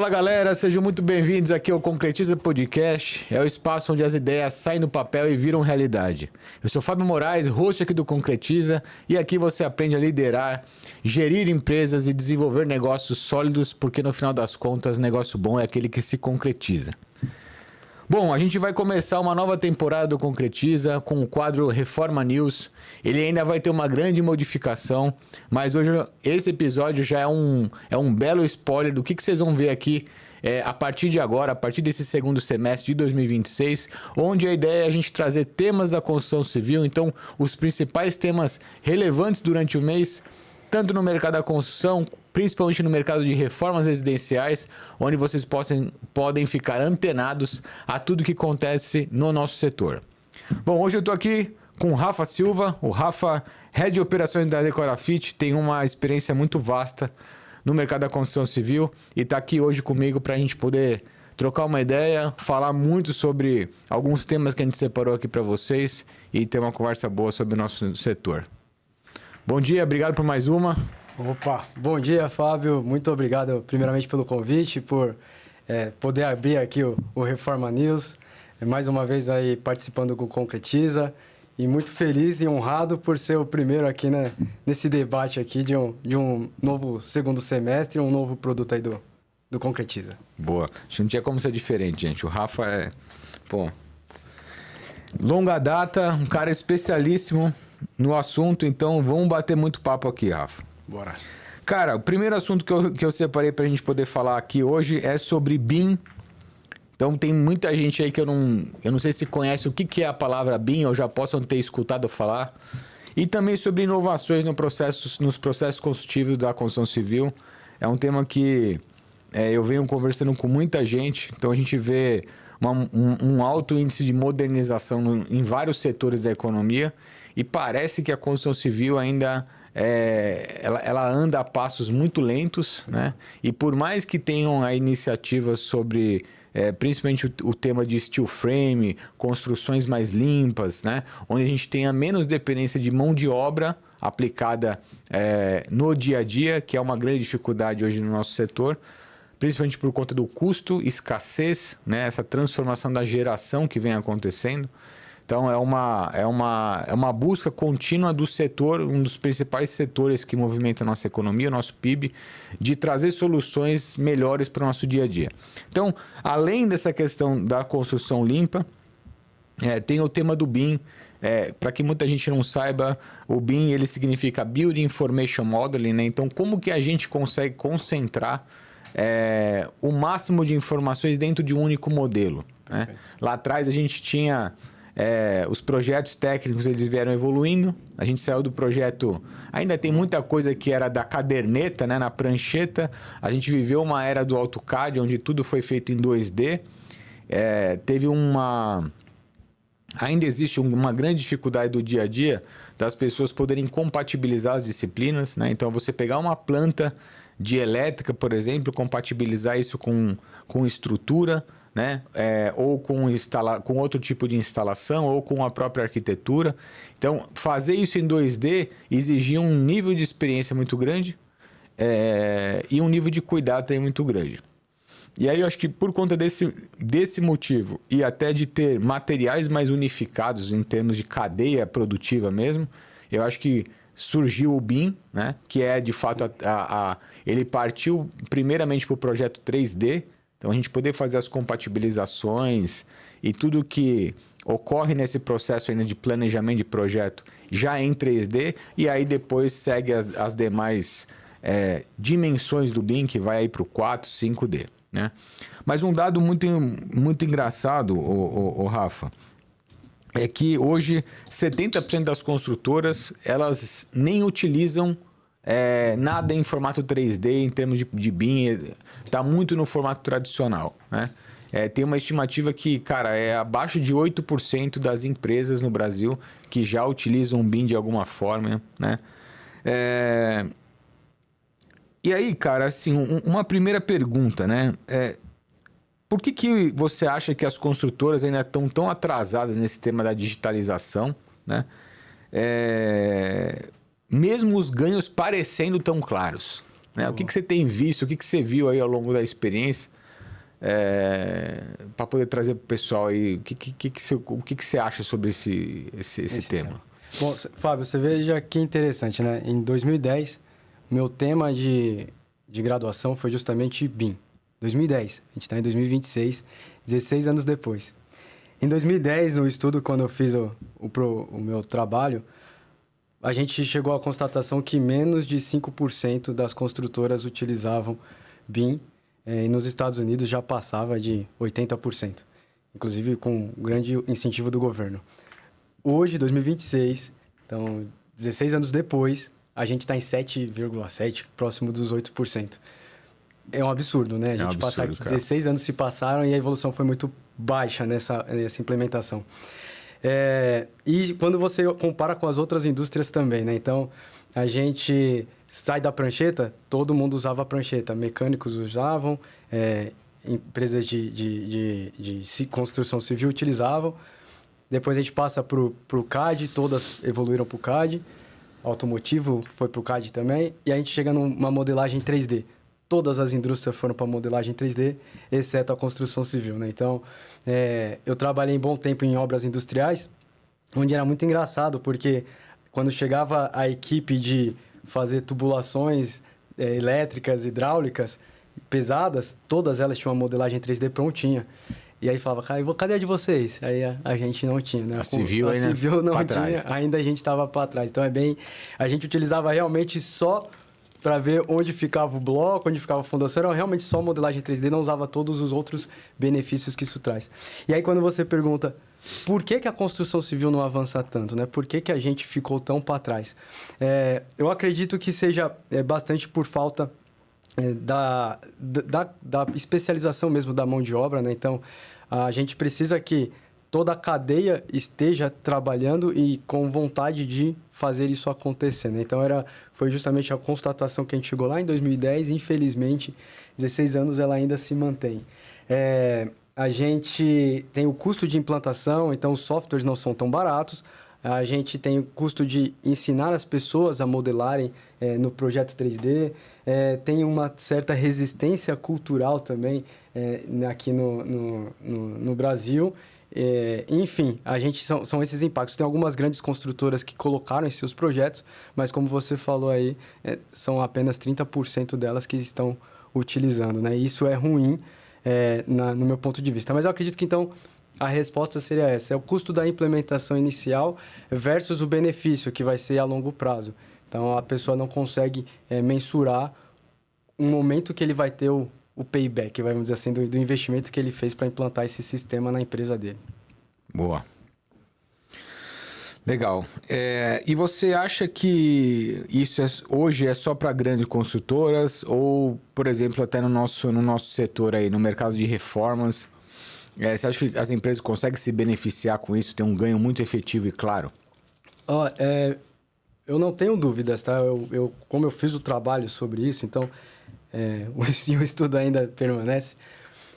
Fala galera, sejam muito bem-vindos aqui ao Concretiza Podcast. É o espaço onde as ideias saem do papel e viram realidade. Eu sou Fábio Moraes, host aqui do Concretiza, e aqui você aprende a liderar, gerir empresas e desenvolver negócios sólidos, porque no final das contas, negócio bom é aquele que se concretiza. Bom, a gente vai começar uma nova temporada do Concretiza com o quadro Reforma News. Ele ainda vai ter uma grande modificação, mas hoje esse episódio já é um belo spoiler do que vocês vão ver aqui a partir de agora, a partir desse segundo semestre de 2026, onde a ideia é a gente trazer temas da construção civil, então os principais temas relevantes durante o mês, tanto no mercado da construção, principalmente no mercado de reformas residenciais, onde vocês podem ficar antenados a tudo que acontece no nosso setor. Bom, hoje eu estou aqui com o Rafa Silva. O Rafa, Head de Operações da Decorafit, tem uma experiência muito vasta no mercado da construção civil e está aqui hoje comigo para a gente poder trocar uma ideia, falar muito sobre alguns temas que a gente separou aqui para vocês e ter uma conversa boa sobre o nosso setor. Bom dia, obrigado por mais uma. Opa, bom dia, Fábio. Muito obrigado, primeiramente, pelo convite, por poder abrir aqui o Reforma News. Mais uma vez aí participando com o Concretiza. E muito feliz e honrado por ser o primeiro aqui, né, nesse debate aqui de um novo segundo semestre, um novo produto aí do Concretiza. Boa. Acho que não tinha como ser diferente, gente. O Rafa é, longa data, um cara especialíssimo no assunto, então vamos bater muito papo aqui, Rafa. Bora. Cara, o primeiro assunto que eu separei pra gente poder falar aqui hoje é sobre BIM. Então tem muita gente aí que eu não sei se conhece o que é a palavra BIM, ou já possam ter escutado falar. E também sobre inovações nos processos construtivos da construção civil. É um tema que eu venho conversando com muita gente, então a gente vê um alto índice de modernização em vários setores da economia e parece que a construção civil ainda ela anda a passos muito lentos, né? E por mais que tenham a iniciativas sobre principalmente o tema de steel frame, construções mais limpas, né? Onde a gente tenha menos dependência de mão de obra aplicada no dia a dia, que é uma grande dificuldade hoje no nosso setor, principalmente por conta do custo, escassez, né? Essa transformação da geração que vem acontecendo. Então, é uma busca contínua do setor, um dos principais setores que movimenta a nossa economia, o nosso PIB, de trazer soluções melhores para o nosso dia a dia. Então, além dessa questão da construção limpa, tem o tema do BIM. Para que muita gente não saiba, o BIM ele significa Building Information Modeling, né? Então, como que a gente consegue concentrar o máximo de informações dentro de um único modelo, né? Lá atrás a gente tinha... os projetos técnicos eles vieram evoluindo, a gente saiu do projeto, ainda tem muita coisa que era da caderneta, né, na prancheta, a gente viveu uma era do AutoCAD, onde tudo foi feito em 2D, ainda existe uma grande dificuldade do dia a dia das pessoas poderem compatibilizar as disciplinas, né? Então você pegar uma planta de elétrica, por exemplo, compatibilizar isso com estrutura, né? Ou com outro tipo de instalação, ou com a própria arquitetura. Então, fazer isso em 2D exigia um nível de experiência muito grande e um nível de cuidado também muito grande. E aí eu acho que por conta desse motivo e até de ter materiais mais unificados em termos de cadeia produtiva mesmo, eu acho que surgiu o BIM, né? Que é de fato ele partiu primeiramente para o projeto 3D. Então, a gente poder fazer as compatibilizações e tudo que ocorre nesse processo ainda de planejamento de projeto já em 3D, e aí depois segue as demais dimensões do BIM, que vai aí para o 4, 5D, né? Mas um dado muito, muito engraçado, o Rafa, é que hoje 70% das construtoras elas nem utilizam nada em formato 3D em termos de BIM, está muito no formato tradicional, né? Tem uma estimativa que, cara, abaixo de 8% das empresas no Brasil que já utilizam BIM de alguma forma, né? E aí, cara, assim, uma primeira pergunta, né? Por que você acha que as construtoras ainda estão tão atrasadas nesse tema da digitalização, né? Mesmo os ganhos parecendo tão claros, né? O que você tem visto, o que você viu aí ao longo da experiência, para poder trazer para o pessoal aí, o que você acha sobre esse tema? Bom, Fábio, você veja que interessante, né? Em 2010, meu tema de graduação foi justamente BIM. 2010, a gente está em 2026, 16 anos depois. Em 2010, no estudo, quando eu fiz o meu trabalho, a gente chegou à constatação que menos de 5% das construtoras utilizavam BIM, e nos Estados Unidos já passava de 80%, inclusive com grande incentivo do governo. Hoje, 2026, então 16 anos depois, a gente está em 7,7%, próximo dos 8%. É um absurdo, né? A gente passar aqui, 16 anos se passaram e a evolução foi muito baixa nessa implementação. E quando você compara com as outras indústrias também, né? Então, a gente sai da prancheta, todo mundo usava a prancheta. Mecânicos usavam, empresas de construção civil utilizavam. Depois a gente passa para o CAD, todas evoluíram para o CAD. Automotivo foi para o CAD também. E a gente chega numa modelagem 3D. Todas as indústrias foram para modelagem 3D, exceto a construção civil, né? Então, eu trabalhei um bom tempo em obras industriais, onde era muito engraçado, porque quando chegava a equipe de fazer tubulações elétricas, hidráulicas, pesadas, todas elas tinham uma modelagem 3D prontinha. E aí falava, cadê a de vocês? Aí a gente não tinha, né? A civil não tinha, trás. ainda a gente estava para trás. Então, a gente utilizava realmente só para ver onde ficava o bloco, onde ficava a fundação, era realmente só modelagem 3D, não usava todos os outros benefícios que isso traz. E aí, quando você pergunta por que a construção civil não avança tanto, né? Por que a gente ficou tão para trás? Eu acredito que seja bastante por falta da especialização mesmo da mão de obra, né? Então, a gente precisa que toda a cadeia esteja trabalhando e com vontade de fazer isso acontecer, né? Então, foi justamente a constatação que a gente chegou lá em 2010 e, infelizmente, 16 anos ela ainda se mantém. A gente tem o custo de implantação, então os softwares não são tão baratos. A gente tem o custo de ensinar as pessoas a modelarem no projeto 3D. Tem uma certa resistência cultural também aqui no Brasil. Enfim, são esses impactos. Tem algumas grandes construtoras que colocaram em seus projetos, mas como você falou aí, são apenas 30% delas que estão utilizando, né? Isso é ruim no meu ponto de vista. Mas eu acredito que, então, a resposta seria essa. É o custo da implementação inicial versus o benefício, que vai ser a longo prazo. Então, a pessoa não consegue mensurar um momento que ele vai ter o payback, vamos dizer assim, do investimento que ele fez para implantar esse sistema na empresa dele. Boa. Legal. E você acha que isso hoje é só para grandes construtoras ou, por exemplo, até no nosso setor aí, no mercado de reformas, você acha que as empresas conseguem se beneficiar com isso, ter um ganho muito efetivo e claro? Eu não tenho dúvidas, tá? Como eu fiz o trabalho sobre isso, então o estudo ainda permanece.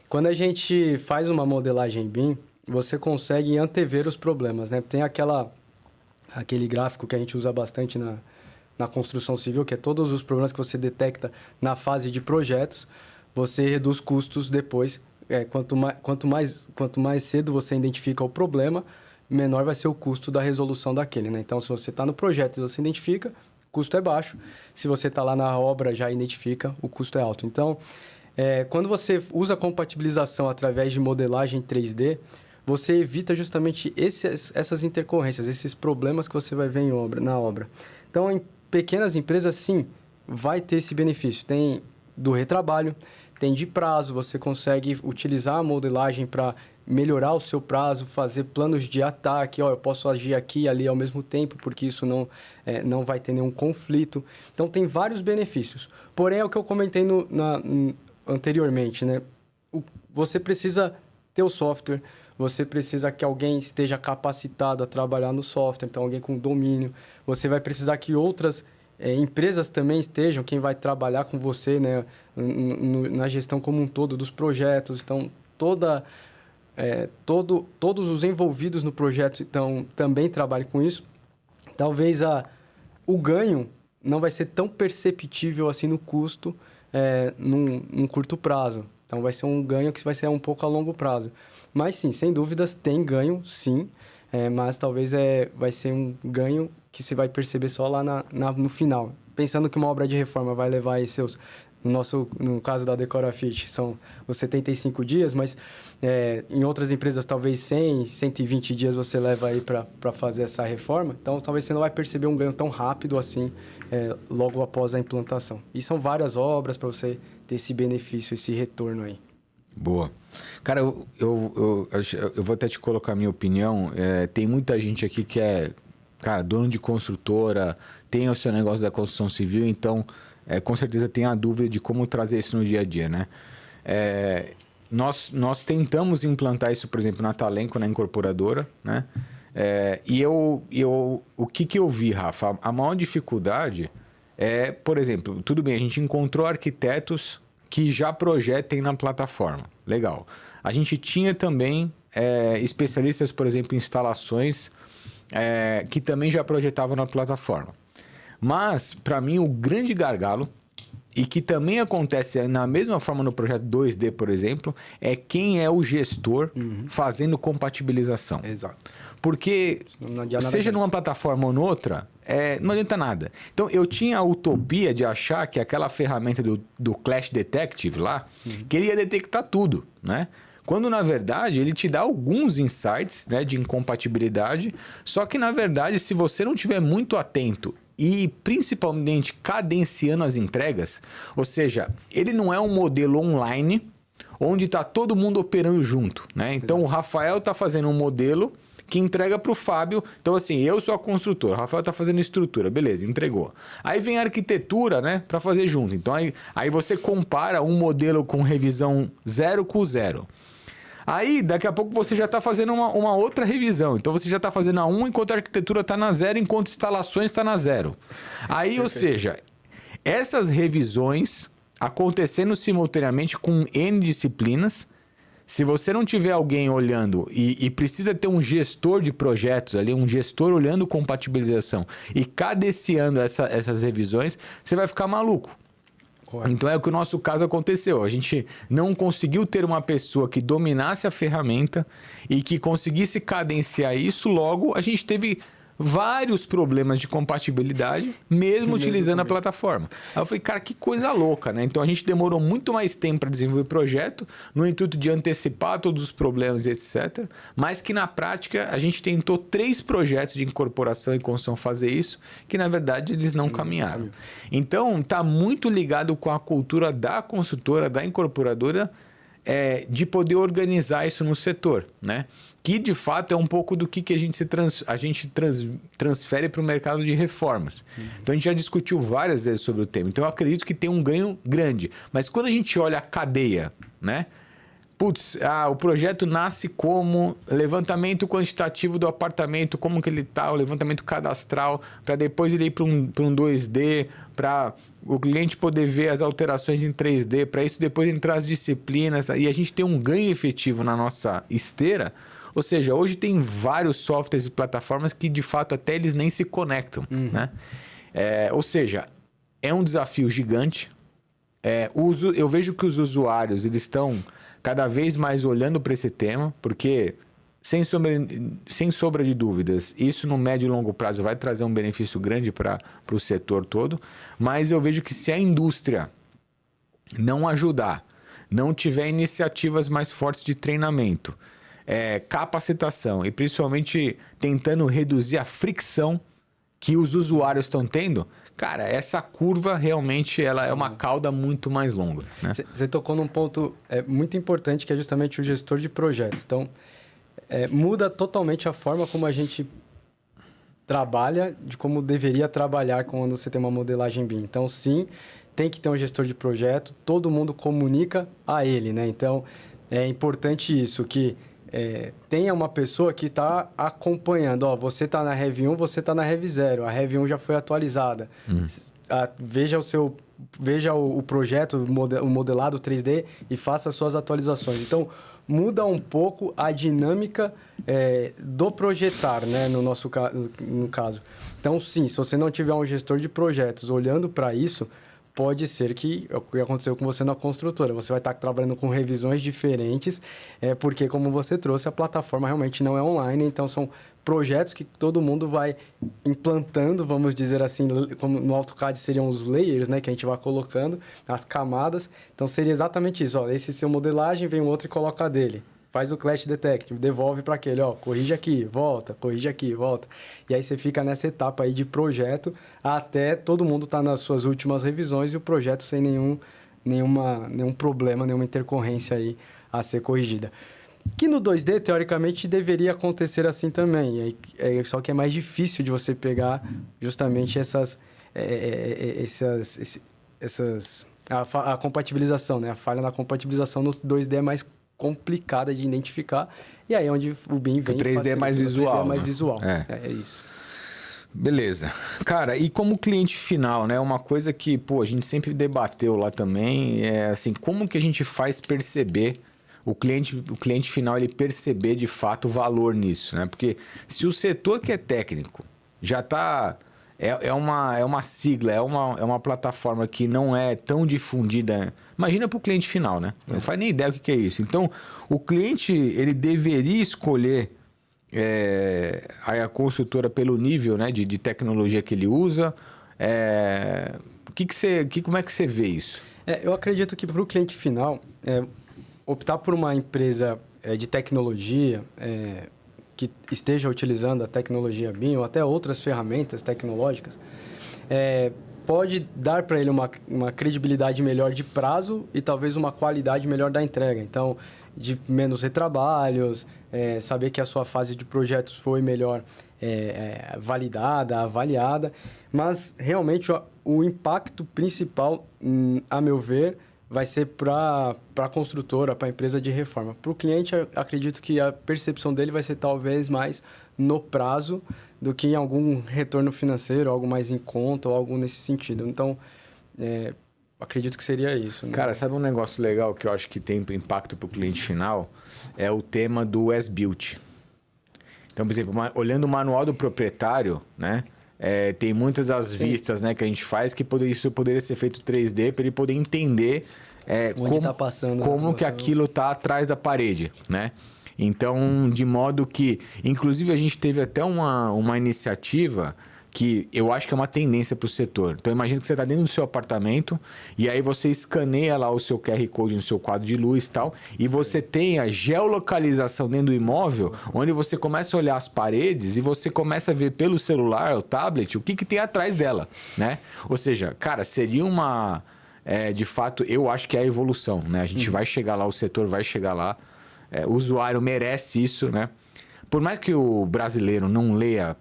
Quando a gente faz uma modelagem BIM, você consegue antever os problemas, né? Tem aquele gráfico que a gente usa bastante na construção civil, que é todos os problemas que você detecta na fase de projetos, você reduz custos depois. Quanto mais cedo você identifica o problema, menor vai ser o custo da resolução daquele, né? Então, se você está no projeto e você identifica, o custo é baixo. Se você está lá na obra, já identifica, o custo é alto. Então, quando você usa a compatibilização através de modelagem 3D, você evita justamente essas intercorrências, esses problemas que você vai ver na obra. Então, em pequenas empresas, sim, vai ter esse benefício. Tem do retrabalho, tem de prazo, você consegue utilizar a modelagem para melhorar o seu prazo, fazer planos de ataque, eu posso agir aqui e ali ao mesmo tempo, porque isso não vai ter nenhum conflito. Então, tem vários benefícios. Porém, é o que eu comentei anteriormente, né? Você precisa ter o software, você precisa que alguém esteja capacitado a trabalhar no software, então alguém com domínio. Você vai precisar que outras empresas também estejam, quem vai trabalhar com você, né, na gestão como um todo dos projetos. Então, todos os envolvidos no projeto também trabalhem com isso. Talvez o ganho não vai ser tão perceptível assim no custo num curto prazo. Então, vai ser um ganho que vai ser um pouco a longo prazo. Mas, sim, sem dúvidas, tem ganho, sim. Mas talvez vai ser um ganho que você vai perceber só lá no final. Pensando que uma obra de reforma vai levar aí no caso da Decorafit, são os 75 dias, mas em outras empresas talvez 100, 120 dias você leva aí para fazer essa reforma. Então, talvez você não vai perceber um ganho tão rápido assim logo após a implantação. E são várias obras para você ter esse benefício, esse retorno aí. Boa. Cara, eu vou até te colocar a minha opinião. Tem muita gente aqui que cara, dono de construtora, tem o seu negócio da construção civil, então com certeza tem a dúvida de como trazer isso no dia a dia, né? Nós tentamos implantar isso, por exemplo, na Talenco, na incorporadora, né? O que eu vi, Rafa? A maior dificuldade por exemplo, tudo bem, a gente encontrou arquitetos que já projetem na plataforma. Legal. A gente tinha também especialistas, por exemplo, em instalações que também já projetavam na plataforma. Mas, para mim, o grande gargalo, e que também acontece na mesma forma no projeto 2D, por exemplo, é quem é o gestor fazendo compatibilização. Exato. Porque, seja numa plataforma ou noutra, não adianta nada. Então, eu tinha a utopia de achar que aquela ferramenta do Clash Detective lá, que ele ia detectar tudo, né? Quando, na verdade, ele te dá alguns insights, né, de incompatibilidade, só que, na verdade, se você não estiver muito atento e principalmente cadenciando as entregas, ou seja, ele não é um modelo online onde está todo mundo operando junto, né? Então, o Rafael está fazendo um modelo que entrega para o Fábio. Então, assim, eu sou a construtora, o Rafael está fazendo estrutura, beleza, entregou. Aí vem a arquitetura, né, para fazer junto. Então, aí você compara um modelo com revisão 0 com 0. Aí, daqui a pouco, você já está fazendo uma outra revisão. Então, você já está fazendo a 1 enquanto a arquitetura está na 0, enquanto instalações está na 0. Aí, ou seja, essas revisões acontecendo simultaneamente com N disciplinas. Se você não tiver alguém olhando e precisa ter um gestor de projetos ali, um gestor olhando compatibilização e cadenciando essas revisões, você vai ficar maluco. Então é o que o nosso caso aconteceu. A gente não conseguiu ter uma pessoa que dominasse a ferramenta e que conseguisse cadenciar isso. Logo, a gente teve vários problemas de compatibilidade, mesmo utilizando a plataforma. Aí eu falei, cara, que coisa louca, né? Então a gente demorou muito mais tempo para desenvolver o projeto, no intuito de antecipar todos os problemas e etc. Mas que na prática a gente tentou 3 projetos de incorporação e construção fazer isso, que na verdade eles não caminharam. Então tá muito ligado com a cultura da construtora, da incorporadora, de poder organizar isso no setor, né? Que de fato é um pouco do que a gente transfere para o mercado de reformas. Então a gente já discutiu várias vezes sobre o tema. Então eu acredito que tem um ganho grande. Mas quando a gente olha a cadeia, né? O projeto nasce como levantamento quantitativo do apartamento, como que ele está, o levantamento cadastral, para depois ele ir para um 2D, para o cliente poder ver as alterações em 3D, para isso depois entrar as disciplinas, e a gente tem um ganho efetivo na nossa esteira. Ou seja, hoje tem vários softwares e plataformas que de fato até eles nem se conectam, né? Ou seja, é um desafio gigante. Eu vejo que os usuários eles estão cada vez mais olhando para esse tema, porque, sem sombra de dúvidas, isso no médio e longo prazo vai trazer um benefício grande para o setor todo, mas eu vejo que se a indústria não ajudar, não tiver iniciativas mais fortes de treinamento, capacitação e principalmente tentando reduzir a fricção que os usuários estão tendo, cara, essa curva realmente ela é uma cauda muito mais longa, né? Você tocou num ponto muito importante, que é justamente o gestor de projetos. Então, muda totalmente a forma como a gente trabalha, de como deveria trabalhar quando você tem uma modelagem BIM. Então, sim, tem que ter um gestor de projeto, todo mundo comunica a ele, né? Então, é importante isso, que tenha uma pessoa que está acompanhando. Você está na Rev 1, você está na Rev 0. A Rev 1 já foi atualizada. Veja o seu veja o projeto, o modelado 3D e faça as suas atualizações. Então, muda um pouco a dinâmica do projetar, né? No caso. Então, sim, se você não tiver um gestor de projetos olhando para isso, pode ser que o que aconteceu com você na construtora. Você vai estar trabalhando com revisões diferentes, porque, como você trouxe, a plataforma realmente não é online, então são projetos que todo mundo vai implantando, vamos dizer assim, como no AutoCAD seriam os layers, né, que a gente vai colocando, as camadas. Então, seria exatamente isso. Ó, esse seu modelagem, vem um outro e coloca a dele. Faz o Clash Detect, devolve para aquele, ó, corrige aqui, volta, corrige aqui, volta. E aí você fica nessa etapa aí de projeto até todo mundo estar nas suas últimas revisões e o projeto sem nenhum problema, nenhuma intercorrência aí a ser corrigida. Que no 2D, teoricamente, deveria acontecer assim também. Só que é mais difícil de você pegar justamente a compatibilização, né? A falha na compatibilização no 2D é mais complicada de identificar. E aí é onde o BIM vem. O 3D é mais visual. O 3D é mais visual. É isso. Beleza. Cara, e como cliente final, né? Uma coisa que, a gente sempre debateu lá também é assim, como que a gente faz perceber o cliente final, ele perceber de fato o valor nisso, né? Porque se o setor que é técnico já está... É uma sigla, é uma plataforma que não é tão difundida. Imagina para o cliente final, né? Não faz nem ideia o que é isso. Então, o cliente, ele deveria escolher a construtora pelo nível, né, de tecnologia que ele usa. Como é que você vê isso? Eu acredito que para o cliente final, optar por uma empresa de tecnologia... que esteja utilizando a tecnologia BIM ou até outras ferramentas tecnológicas, pode dar para ele uma credibilidade melhor de prazo e talvez uma qualidade melhor da entrega. Então, de menos retrabalhos, saber que a sua fase de projetos foi melhor validada, avaliada. Mas, realmente, o impacto principal, a meu ver, vai ser para a construtora, para a empresa de reforma. Para o cliente, acredito que a percepção dele vai ser talvez mais no prazo do que em algum retorno financeiro, algo mais em conta ou algo nesse sentido. Então, acredito que seria isso. Né? Cara, sabe um negócio legal que eu acho que tem impacto para o cliente final? É o tema do as-built. Então, por exemplo, olhando o manual do proprietário, né? Tem muitas das vistas, né, que a gente faz que isso poderia ser feito 3D para ele poder entender como que aquilo está atrás da parede, né? Então, de modo que... Inclusive, a gente teve até uma iniciativa que eu acho que é uma tendência para o setor. Então, imagina que você está dentro do seu apartamento e aí você escaneia lá o seu QR Code no seu quadro de luz e tal, e você tem a geolocalização dentro do imóvel, onde você começa a olhar as paredes e você começa a ver pelo celular, o tablet, o que tem atrás dela, né? Ou seja, cara, seria uma... de fato, eu acho que é a evolução, né? A gente vai chegar lá, o setor vai chegar lá, o usuário merece isso, né? Por mais que o brasileiro não leia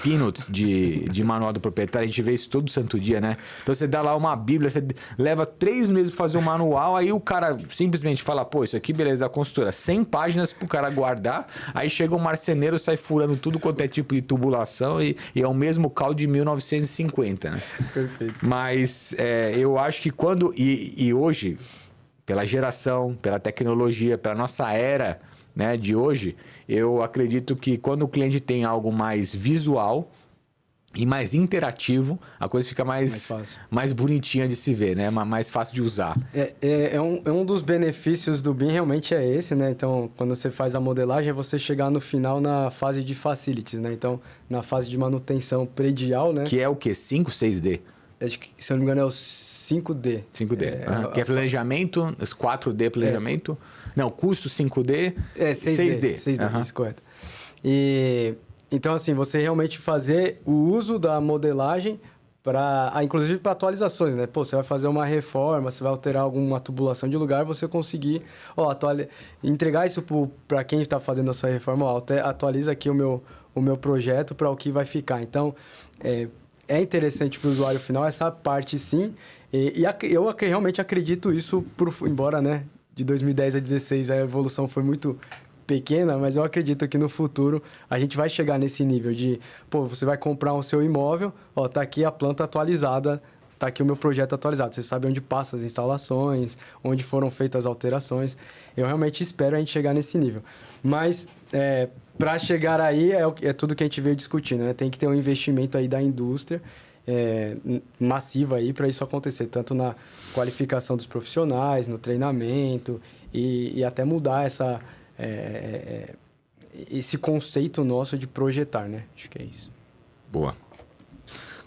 peanuts de manual do proprietário, a gente vê isso todo santo dia, né? Então você dá lá uma bíblia, você leva 3 meses para fazer um manual, aí o cara simplesmente fala, pô, isso aqui beleza da construtora, 100 páginas pro cara guardar, aí chega um marceneiro, sai furando tudo quanto é tipo de tubulação e é o mesmo cal de 1950, né? Perfeito. Mas eu acho que quando... E hoje, pela geração, pela tecnologia, pela nossa era, né, de hoje, eu acredito que quando o cliente tem algo mais visual e mais interativo, a coisa fica mais bonitinha de se ver, né? Mais fácil de usar. Um dos benefícios do BIM realmente é esse, né? Então, quando você faz a modelagem, é você chegar no final na fase de facilities, né? Então, na fase de manutenção predial, né? Que é o quê? 5, 6D? Acho que, se eu não me engano, é o 5D. 5D. Que é planejamento, 4D planejamento. Não, custo 5D. 6D. 6D, isso, correto. Então, assim, você realmente fazer o uso da modelagem inclusive para atualizações, né? Pô, você vai fazer uma reforma, você vai alterar alguma tubulação de lugar, você conseguir entregar isso para quem está fazendo essa reforma. Atualiza aqui o meu projeto para o que vai ficar. Então, é interessante para o usuário final essa parte, sim. Eu realmente acredito isso, embora, né, de 2010 a 2016 a evolução foi muito pequena, mas eu acredito que no futuro a gente vai chegar nesse nível de, você vai comprar o seu imóvel, tá aqui a planta atualizada tá aqui o meu projeto atualizado. Você sabe onde passa as instalações, onde foram feitas as alterações. Eu realmente espero a gente chegar nesse nível. Mas, para chegar aí, é tudo que a gente veio discutindo, né? Tem que ter um investimento aí da indústria massivo aí para isso acontecer, tanto na qualificação dos profissionais, no treinamento e até mudar esse conceito nosso de projetar, né? Acho que é isso. Boa.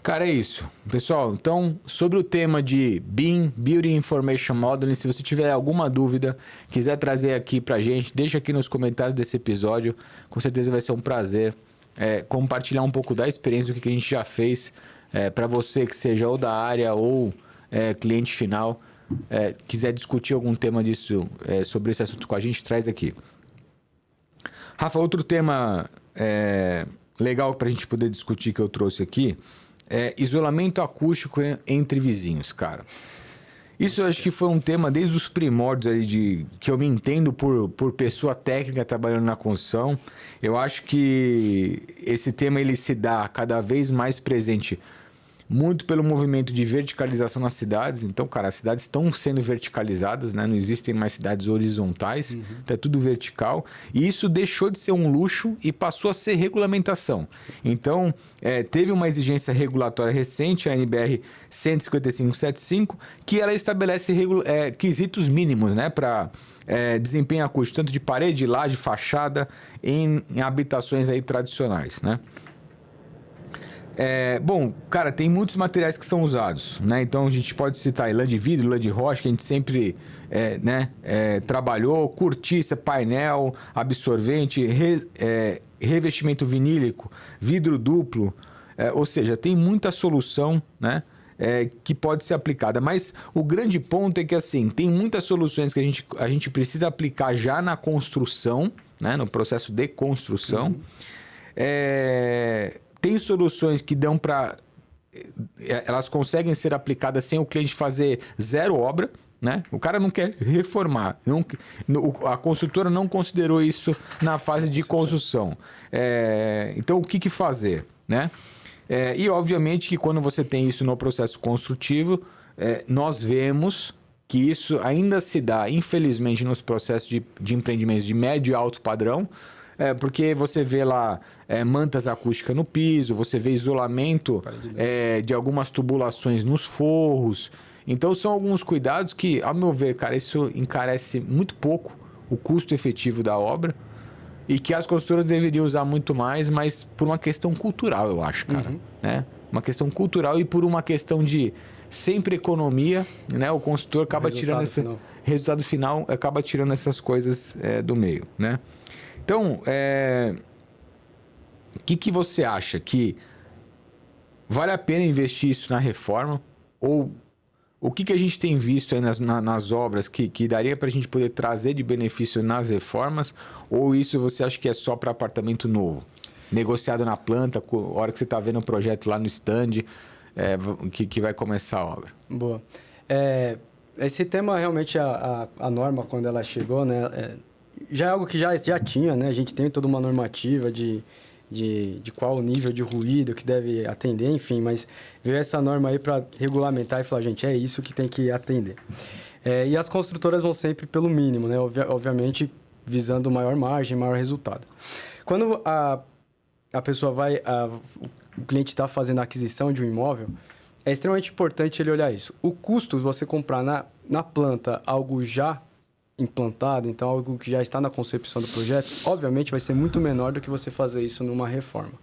Cara, é isso. Pessoal, então, sobre o tema de BIM, Building Information Modeling, se você tiver alguma dúvida, quiser trazer aqui pra gente, deixa aqui nos comentários desse episódio. Com certeza vai ser um prazer compartilhar um pouco da experiência, do que a gente já fez, para você que seja ou da área ou cliente final, quiser discutir algum tema disso, sobre esse assunto com a gente, traz aqui. Rafa, outro tema legal para a gente poder discutir que eu trouxe aqui é isolamento acústico entre vizinhos, cara. Isso eu acho que foi um tema desde os primórdios ali que eu me entendo por pessoa técnica trabalhando na construção. Eu acho que esse tema ele se dá cada vez mais presente muito pelo movimento de verticalização nas cidades. Então, cara, as cidades estão sendo verticalizadas, né? Não existem mais cidades horizontais, então é tudo vertical. E isso deixou de ser um luxo e passou a ser regulamentação. Então, teve uma exigência regulatória recente, a NBR 15575, que ela estabelece quesitos mínimos, né? Para desempenho acústico, tanto de parede, laje, fachada, em habitações aí tradicionais, né? Bom, cara, tem muitos materiais que são usados, né? Então a gente pode citar lã de vidro, lã de rocha, que a gente sempre trabalhou, cortiça, painel, absorvente, revestimento vinílico, vidro duplo, ou seja, tem muita solução, né? Que pode ser aplicada, mas o grande ponto é que assim, tem muitas soluções que a gente precisa aplicar já na construção, né? No processo de construção. Tem soluções que dão para... Elas conseguem ser aplicadas sem o cliente fazer zero obra, né? O cara não quer reformar. A construtora não considerou isso na fase de construção. Então, o que fazer, né? E, obviamente, que quando você tem isso no processo construtivo, nós vemos que isso ainda se dá, infelizmente, nos processos de empreendimentos de médio e alto padrão, porque você vê lá mantas acústicas no piso, você vê isolamento de algumas tubulações nos forros. Então, são alguns cuidados que, ao meu ver, cara, isso encarece muito pouco o custo efetivo da obra e que as construtoras deveriam usar muito mais, mas por uma questão cultural, eu acho, cara. Né? Uma questão cultural e por uma questão de sempre economia, né? O construtor acaba tirando esse resultado final, acaba tirando essas coisas do meio, né? Então, o que você acha? Que vale a pena investir isso na reforma? Ou o que a gente tem visto aí nas obras que daria para a gente poder trazer de benefício nas reformas? Ou isso você acha que é só para apartamento novo? Negociado na planta, a hora que você está vendo o projeto lá no stand, que vai começar a obra? Boa. Esse tema, realmente, a norma, quando ela chegou, né? Já é algo que já tinha, né? A gente tem toda uma normativa de qual o nível de ruído que deve atender, enfim, mas veio essa norma aí para regulamentar e falar, gente, é isso que tem que atender. E as construtoras vão sempre pelo mínimo, né? Obviamente, visando maior margem, maior resultado. Quando a pessoa o cliente está fazendo a aquisição de um imóvel, é extremamente importante ele olhar isso. O custo de você comprar na planta algo já implantado, então algo que já está na concepção do projeto, obviamente vai ser muito menor do que você fazer isso numa reforma.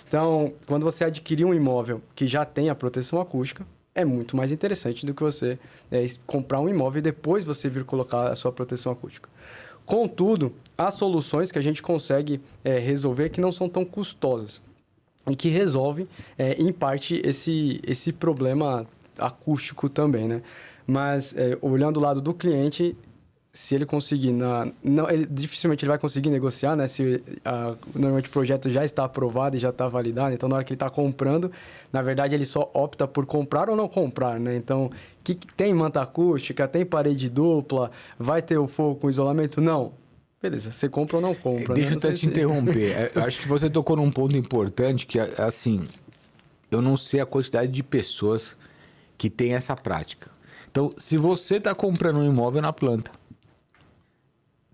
Então, quando você adquirir um imóvel que já tem a proteção acústica, é muito mais interessante do que você comprar um imóvel e depois você vir colocar a sua proteção acústica. Contudo, há soluções que a gente consegue resolver que não são tão custosas e que resolvem, em parte, esse problema acústico também, né? Mas, olhando o lado do cliente, se ele conseguir... dificilmente ele vai conseguir negociar, né? Se normalmente o projeto já está aprovado e já está validado. Então, na hora que ele está comprando, na verdade, ele só opta por comprar ou não comprar, né? Então, tem manta acústica, tem parede dupla, vai ter o forro com isolamento? Não. Beleza, você compra ou não compra. Deixa eu até te interromper. Acho que você tocou num ponto importante que, assim, eu não sei a quantidade de pessoas que tem essa prática. Então, se você está comprando um imóvel na planta,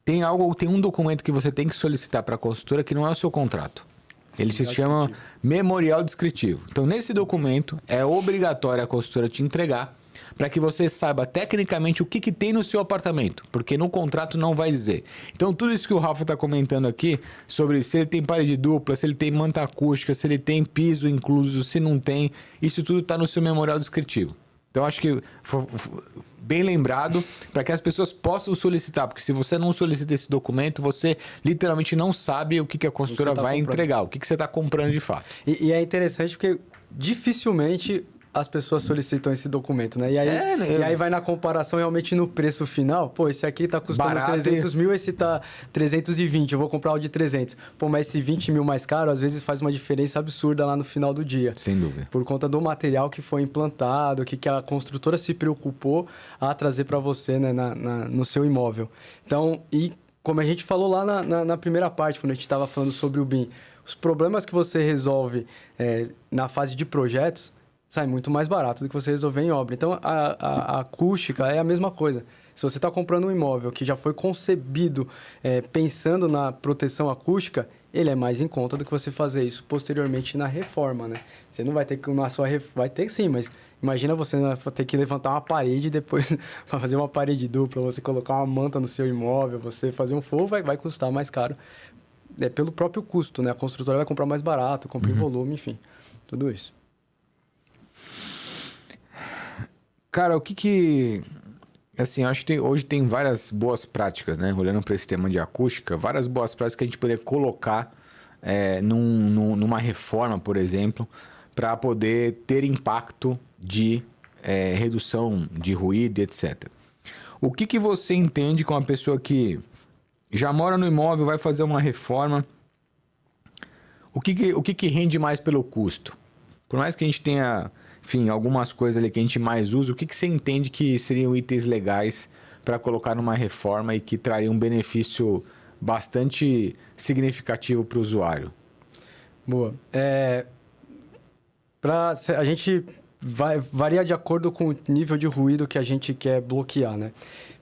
tem um documento que você tem que solicitar para a construtora que não é o seu contrato. Ele se chama memorial descritivo. Então, nesse documento, é obrigatório a construtora te entregar para que você saiba tecnicamente o que tem no seu apartamento, porque no contrato não vai dizer. Então, tudo isso que o Rafa está comentando aqui, sobre se ele tem parede dupla, se ele tem manta acústica, se ele tem piso incluso, se não tem, isso tudo está no seu memorial descritivo. Então, acho que bem lembrado para que as pessoas possam solicitar, porque se você não solicita esse documento, você literalmente não sabe o que a construtora vai entregar, o que você está comprando de fato. E é interessante porque dificilmente as pessoas solicitam esse documento, né? E aí vai na comparação realmente no preço final. Pô, esse aqui tá custando barato, 300 mil, esse tá 320, eu vou comprar o de 300. Pô, mas esse 20 mil mais caro, às vezes faz uma diferença absurda lá no final do dia. Sem dúvida. Por conta do material que foi implantado, que a construtora se preocupou a trazer para você, né, no seu imóvel. Então, e como a gente falou lá na primeira parte, quando a gente estava falando sobre o BIM, os problemas que você resolve na fase de projetos sai muito mais barato do que você resolver em obra. Então, a acústica é a mesma coisa. Se você está comprando um imóvel que já foi concebido pensando na proteção acústica, ele é mais em conta do que você fazer isso posteriormente na reforma, né? Você não vai ter que... Vai ter sim, mas imagina você ter que levantar uma parede e depois fazer uma parede dupla, você colocar uma manta no seu imóvel, você fazer um forro, vai custar mais caro. É pelo próprio custo, né? A construtora vai comprar mais barato, compra em volume, enfim, tudo isso. Cara, assim, acho que hoje tem várias boas práticas, né? Olhando para esse tema de acústica, várias boas práticas que a gente poderia colocar numa reforma, por exemplo, para poder ter impacto de redução de ruído e etc. O que você entende com uma pessoa que já mora no imóvel, vai fazer uma reforma? O que rende mais pelo custo? Por mais que a gente tenha... Enfim, algumas coisas ali que a gente mais usa, o que você entende que seriam itens legais para colocar numa reforma e que traria um benefício bastante significativo para o usuário? Boa. A gente varia de acordo com o nível de ruído que a gente quer bloquear, né?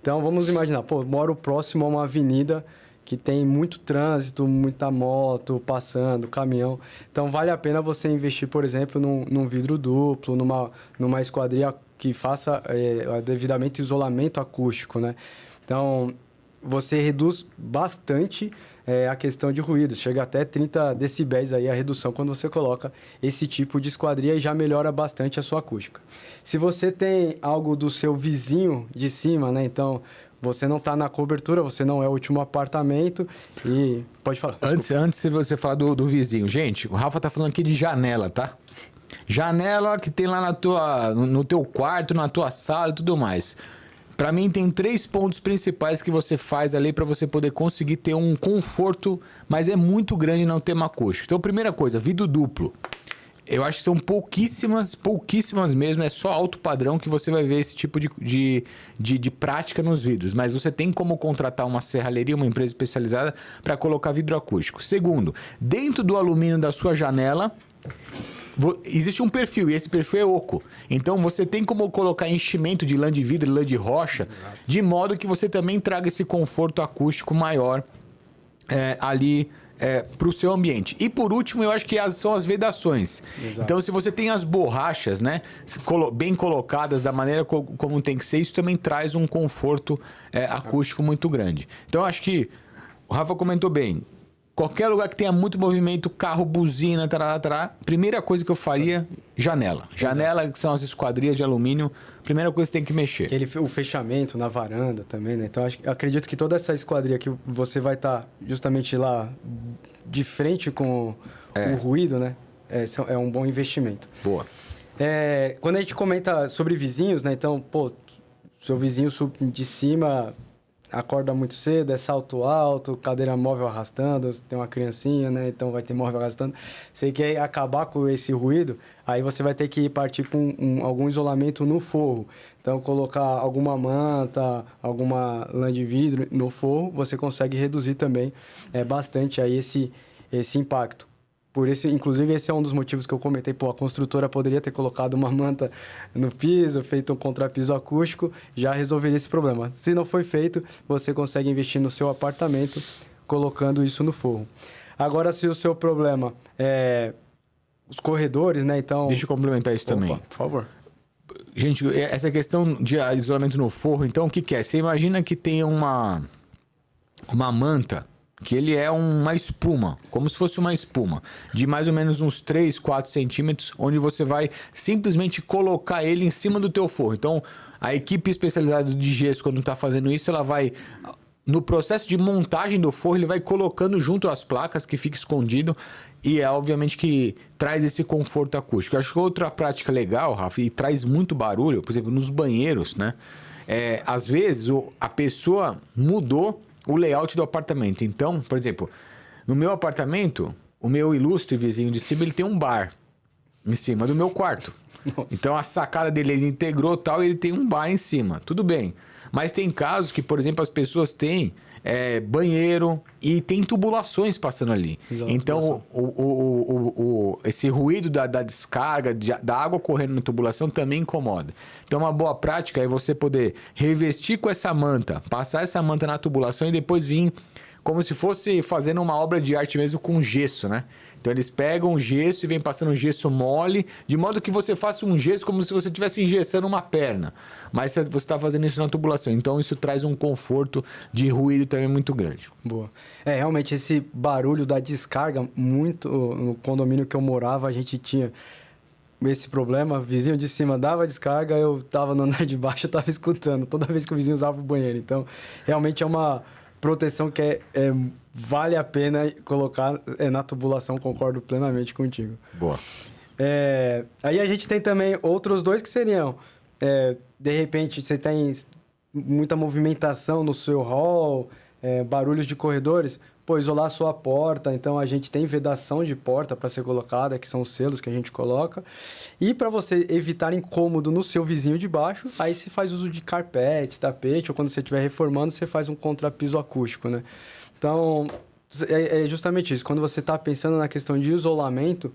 Então, vamos imaginar, moro próximo a uma avenida que tem muito trânsito, muita moto passando, caminhão. Então, vale a pena você investir, por exemplo, num vidro duplo, numa esquadria que faça devidamente isolamento acústico, né? Então, você reduz bastante a questão de ruídos. Chega até 30 decibéis aí a redução quando você coloca esse tipo de esquadria e já melhora bastante a sua acústica. Se você tem algo do seu vizinho de cima, né? Então... Você não está na cobertura, você não é o último apartamento e... Pode falar. Antes de você falar do vizinho. Gente, o Rafa tá falando aqui de janela, tá? Janela que tem lá no teu quarto, na tua sala e tudo mais. Para mim, tem 3 pontos principais que você faz ali para você poder conseguir ter um conforto, mas é muito grande no tema acústico. Então, primeira coisa, vidro duplo. Eu acho que são pouquíssimas mesmo, é só alto padrão que você vai ver esse tipo de prática nos vidros. Mas você tem como contratar uma serralheria, uma empresa especializada para colocar vidro acústico. Segundo, dentro do alumínio da sua janela, existe um perfil e esse perfil é oco. Então você tem como colocar enchimento de lã de vidro, lã de rocha, de modo que você também traga esse conforto acústico maior ali... para o seu ambiente. E por último, eu acho que são as vedações. Exato. Então, se você tem as borrachas, né, bem colocadas da maneira como tem que ser, isso também traz um conforto acústico muito grande. Então, eu acho que o Rafa comentou bem. Qualquer lugar que tenha muito movimento, carro, buzina, primeira coisa que eu faria, janela. Janela, que são as esquadrias de alumínio, primeira coisa que tem que mexer. O fechamento na varanda também, né? Então, eu acredito que toda essa esquadria que você vai estar justamente lá de frente com o ruído, né? É um bom investimento. Boa. Quando a gente comenta sobre vizinhos, né? Então, seu vizinho de cima... acorda muito cedo, é salto alto, cadeira móvel arrastando, tem uma criancinha, né? Então vai ter móvel arrastando. Você quer acabar com esse ruído, aí você vai ter que partir com algum isolamento no forro. Então, colocar alguma manta, alguma lã de vidro no forro, você consegue reduzir também bastante aí esse impacto. Inclusive, esse é um dos motivos que eu comentei. Pô, a construtora poderia ter colocado uma manta no piso, feito um contrapiso acústico, já resolveria esse problema. Se não foi feito, você consegue investir no seu apartamento colocando isso no forro. Agora, se o seu problema é os corredores, né? Então... Deixa eu complementar isso também. Por favor. Gente, essa questão de isolamento no forro, então, o que que é? Você imagina que tem uma manta, que ele é uma espuma, como se fosse uma espuma, de mais ou menos uns 3, 4 centímetros, onde você vai simplesmente colocar ele em cima do teu forro. Então, a equipe especializada de gesso, quando está fazendo isso, ela vai... No processo de montagem do forro, ele vai colocando junto às placas, que fica escondido, e é obviamente que traz esse conforto acústico. Eu acho que outra prática legal, Rafa, e traz muito barulho, por exemplo, nos banheiros, né? Às vezes, a pessoa mudou o layout do apartamento. Então, por exemplo, no meu apartamento, o meu ilustre vizinho de cima, ele tem um bar em cima do meu quarto. Nossa. Então, a sacada dele, ele integrou tal, e ele tem um bar em cima. Tudo bem. Mas tem casos que, por exemplo, as pessoas têm banheiro e tem tubulações passando ali. Exato, então, esse ruído da descarga, da água correndo na tubulação também incomoda. Então, uma boa prática é você poder revestir com essa manta, passar essa manta na tubulação e depois vir como se fosse fazendo uma obra de arte mesmo com gesso, né? Então eles pegam o gesso e vêm passando um gesso mole, de modo que você faça um gesso como se você estivesse engessando uma perna. Mas você está fazendo isso na tubulação. Então isso traz um conforto de ruído também muito grande. Boa. Realmente esse barulho da descarga, muito no condomínio que eu morava, a gente tinha esse problema. O vizinho de cima dava descarga, eu estava no andar de baixo, eu estava escutando toda vez que o vizinho usava o banheiro. Então, realmente é uma proteção que vale a pena colocar na tubulação, concordo plenamente contigo. Boa. Aí a gente tem também outros dois que seriam, de repente, você tem muita movimentação no seu hall, barulhos de corredores, isolar a sua porta. Então, a gente tem vedação de porta para ser colocada, que são os selos que a gente coloca. E para você evitar incômodo no seu vizinho de baixo, aí se faz uso de carpete, tapete, ou quando você estiver reformando, você faz um contrapiso acústico, né? Então, é justamente isso. Quando você está pensando na questão de isolamento,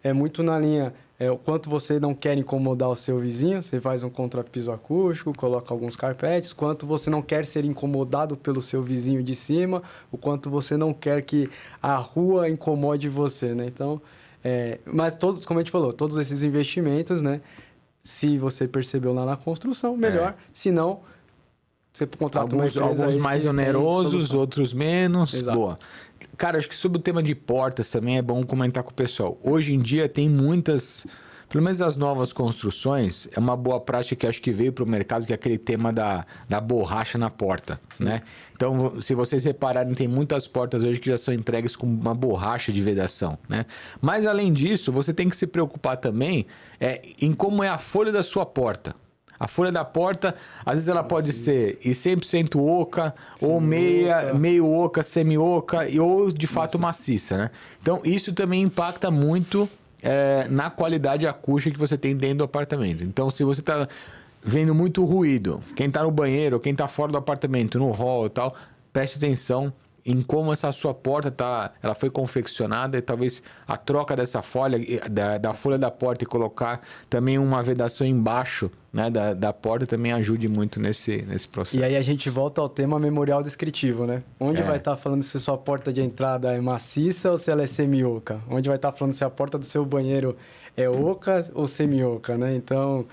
é muito na linha... o quanto você não quer incomodar o seu vizinho, você faz um contrapiso acústico, coloca alguns carpetes. Quanto você não quer ser incomodado pelo seu vizinho de cima, o quanto você não quer que a rua incomode você, né? Então, mas todos, como a gente falou, todos esses investimentos, né? Se você percebeu lá na construção, melhor. Se não, você contrata uma empresa alguns mais onerosos, outros menos. Exato. Boa. Cara, acho que sobre o tema de portas também é bom comentar com o pessoal. Hoje em dia tem muitas, pelo menos as novas construções, é uma boa prática que acho que veio para o mercado, que é aquele tema da borracha na porta, né? Então, se vocês repararem, tem muitas portas hoje que já são entregues com uma borracha de vedação, né? Mas, além disso, você tem que se preocupar também em como é a folha da sua porta. A folha da porta, às vezes ela pode ser 100% oca, ou meio oca, semi-oca, ou de fato maciça, né? Então, isso também impacta muito na qualidade acústica que você tem dentro do apartamento. Então, se você está vendo muito ruído, quem está no banheiro, quem está fora do apartamento, no hall e tal, preste atenção em como essa sua porta ela foi confeccionada, e talvez a troca dessa folha, da folha da porta, e colocar também uma vedação embaixo, né, da porta, também ajude muito nesse processo. E aí a gente volta ao tema memorial descritivo, né? Onde vai estar falando se sua porta de entrada é maciça ou se ela é semi-oca? Onde vai estar falando se a porta do seu banheiro é oca ou semi-oca, né? Então,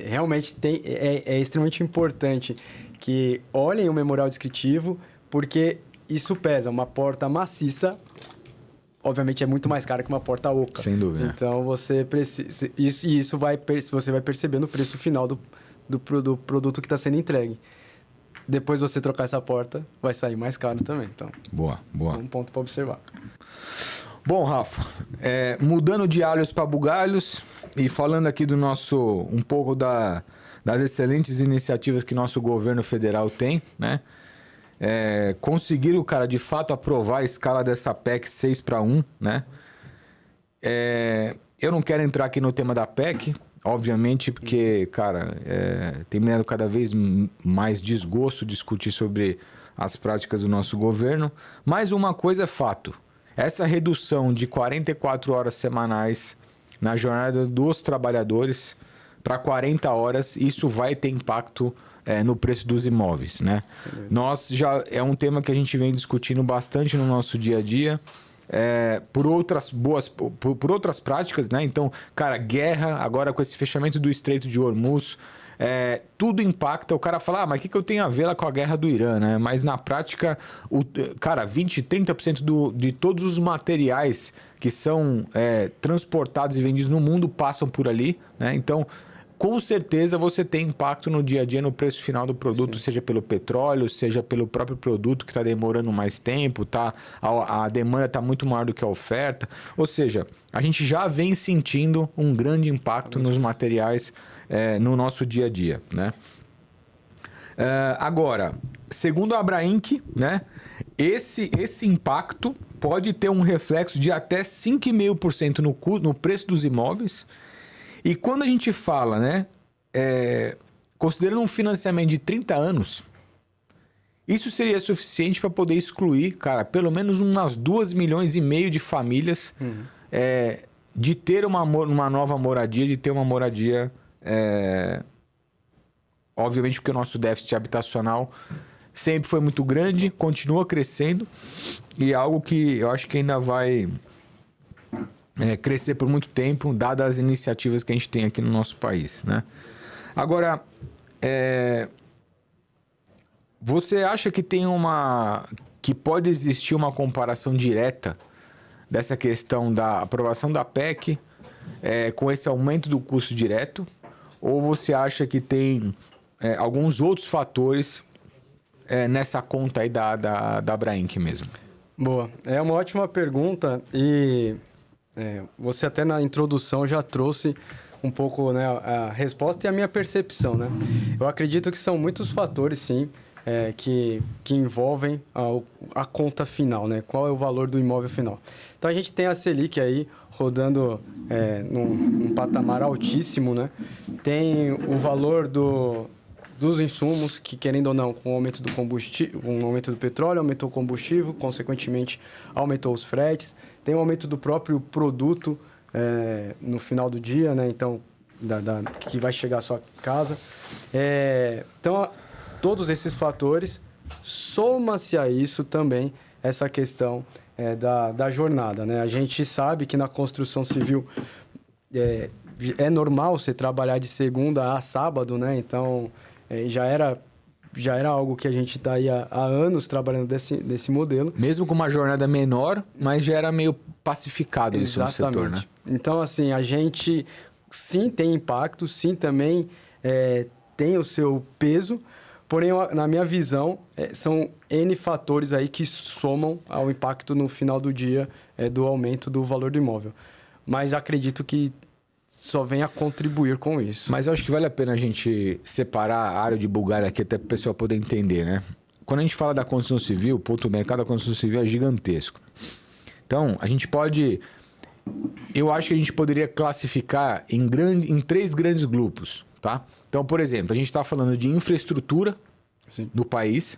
realmente é extremamente importante que olhem o memorial descritivo, porque isso pesa. Uma porta maciça, obviamente, é muito mais cara que uma porta oca. Sem dúvida. Então, você precisa... Isso você vai perceber no preço final do produto que está sendo entregue. Depois você trocar essa porta, vai sair mais caro também. Então, Boa. é um ponto para observar. Bom, Rafa, mudando de alhos para bugalhos e falando aqui um pouco das excelentes iniciativas que nosso governo federal tem, né? Conseguiram, cara, de fato aprovar a escala dessa PEC 6-1, né? Eu não quero entrar aqui no tema da PEC, obviamente, porque, cara, tem me dado cada vez mais desgosto discutir sobre as práticas do nosso governo, mas uma coisa é fato, essa redução de 44 horas semanais na jornada dos trabalhadores para 40 horas, isso vai ter impacto no preço dos imóveis, né? Nós já é um tema que a gente vem discutindo bastante no nosso dia a dia, por outras práticas, né? Então, cara, guerra, agora com esse fechamento do Estreito de Hormuz, tudo impacta. O cara fala, mas o que eu tenho a ver lá com a guerra do Irã, né? Mas na prática, cara, 20, 30% de todos os materiais que são transportados e vendidos no mundo passam por ali, né? Então, com certeza você tem impacto no dia a dia, no preço final do produto, sim, seja pelo petróleo, seja pelo próprio produto que está demorando mais tempo, a demanda está muito maior do que a oferta. Ou seja, a gente já vem sentindo um grande impacto nos materiais no nosso dia a dia, né? Agora, segundo a Abrainc, né, esse impacto pode ter um reflexo de até 5,5% no preço dos imóveis. E quando a gente fala, né, considerando um financiamento de 30 anos, isso seria suficiente para poder excluir, cara, pelo menos umas 2,5 milhões de famílias de ter uma nova moradia, de ter uma moradia, obviamente porque o nosso déficit habitacional sempre foi muito grande, continua crescendo e é algo que eu acho que ainda vai crescer por muito tempo, dadas as iniciativas que a gente tem aqui no nosso país, né? Agora, você acha que que pode existir uma comparação direta dessa questão da aprovação da PEC com esse aumento do custo direto? Ou você acha que tem alguns outros fatores nessa conta aí da Abrainc mesmo? Boa, é uma ótima pergunta e você até na introdução já trouxe um pouco, né, a resposta e a minha percepção, né? Eu acredito que são muitos fatores, sim, que envolvem a conta final, né? Qual é o valor do imóvel final? Então, a gente tem a Selic aí rodando num patamar altíssimo, né? Tem o valor dos insumos, que querendo ou não, com o aumento do combustível, com o aumento do petróleo, aumentou o combustível, consequentemente aumentou os fretes. Tem o aumento do próprio produto no final do dia, né? Então, que vai chegar à sua casa. Então, todos esses fatores, soma-se a isso também essa questão da jornada, né? A gente sabe que na construção civil é normal você trabalhar de segunda a sábado, né? Então, já era algo que a gente está aí há anos trabalhando desse modelo. Mesmo com uma jornada menor, mas já era meio pacificado isso no setor, né? Então, assim, a gente sim tem impacto, sim também tem o seu peso, porém, na minha visão, são N fatores aí que somam ao impacto no final do dia do aumento do valor do imóvel. Mas acredito que só vem a contribuir com isso. Mas eu acho que vale a pena a gente separar a área de Bulgária aqui até para o pessoal poder entender, né? Quando a gente fala da construção civil, o mercado da construção civil é gigantesco. Então, a gente pode... Eu acho que a gente poderia classificar em 3 grandes grupos, tá? Então, por exemplo, a gente está falando de infraestrutura, sim, do país.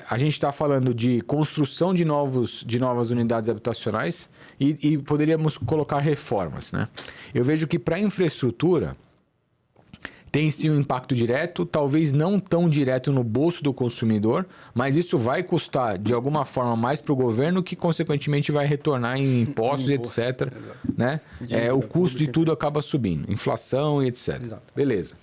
A gente está falando de construção de novas unidades habitacionais e poderíamos colocar reformas, né? Eu vejo que para a infraestrutura tem sim um impacto direto, talvez não tão direto no bolso do consumidor, mas isso vai custar de alguma forma mais para o governo, que consequentemente vai retornar em impostos, etc. Né? O custo de tudo acaba subindo, inflação e etc. Exato. Beleza.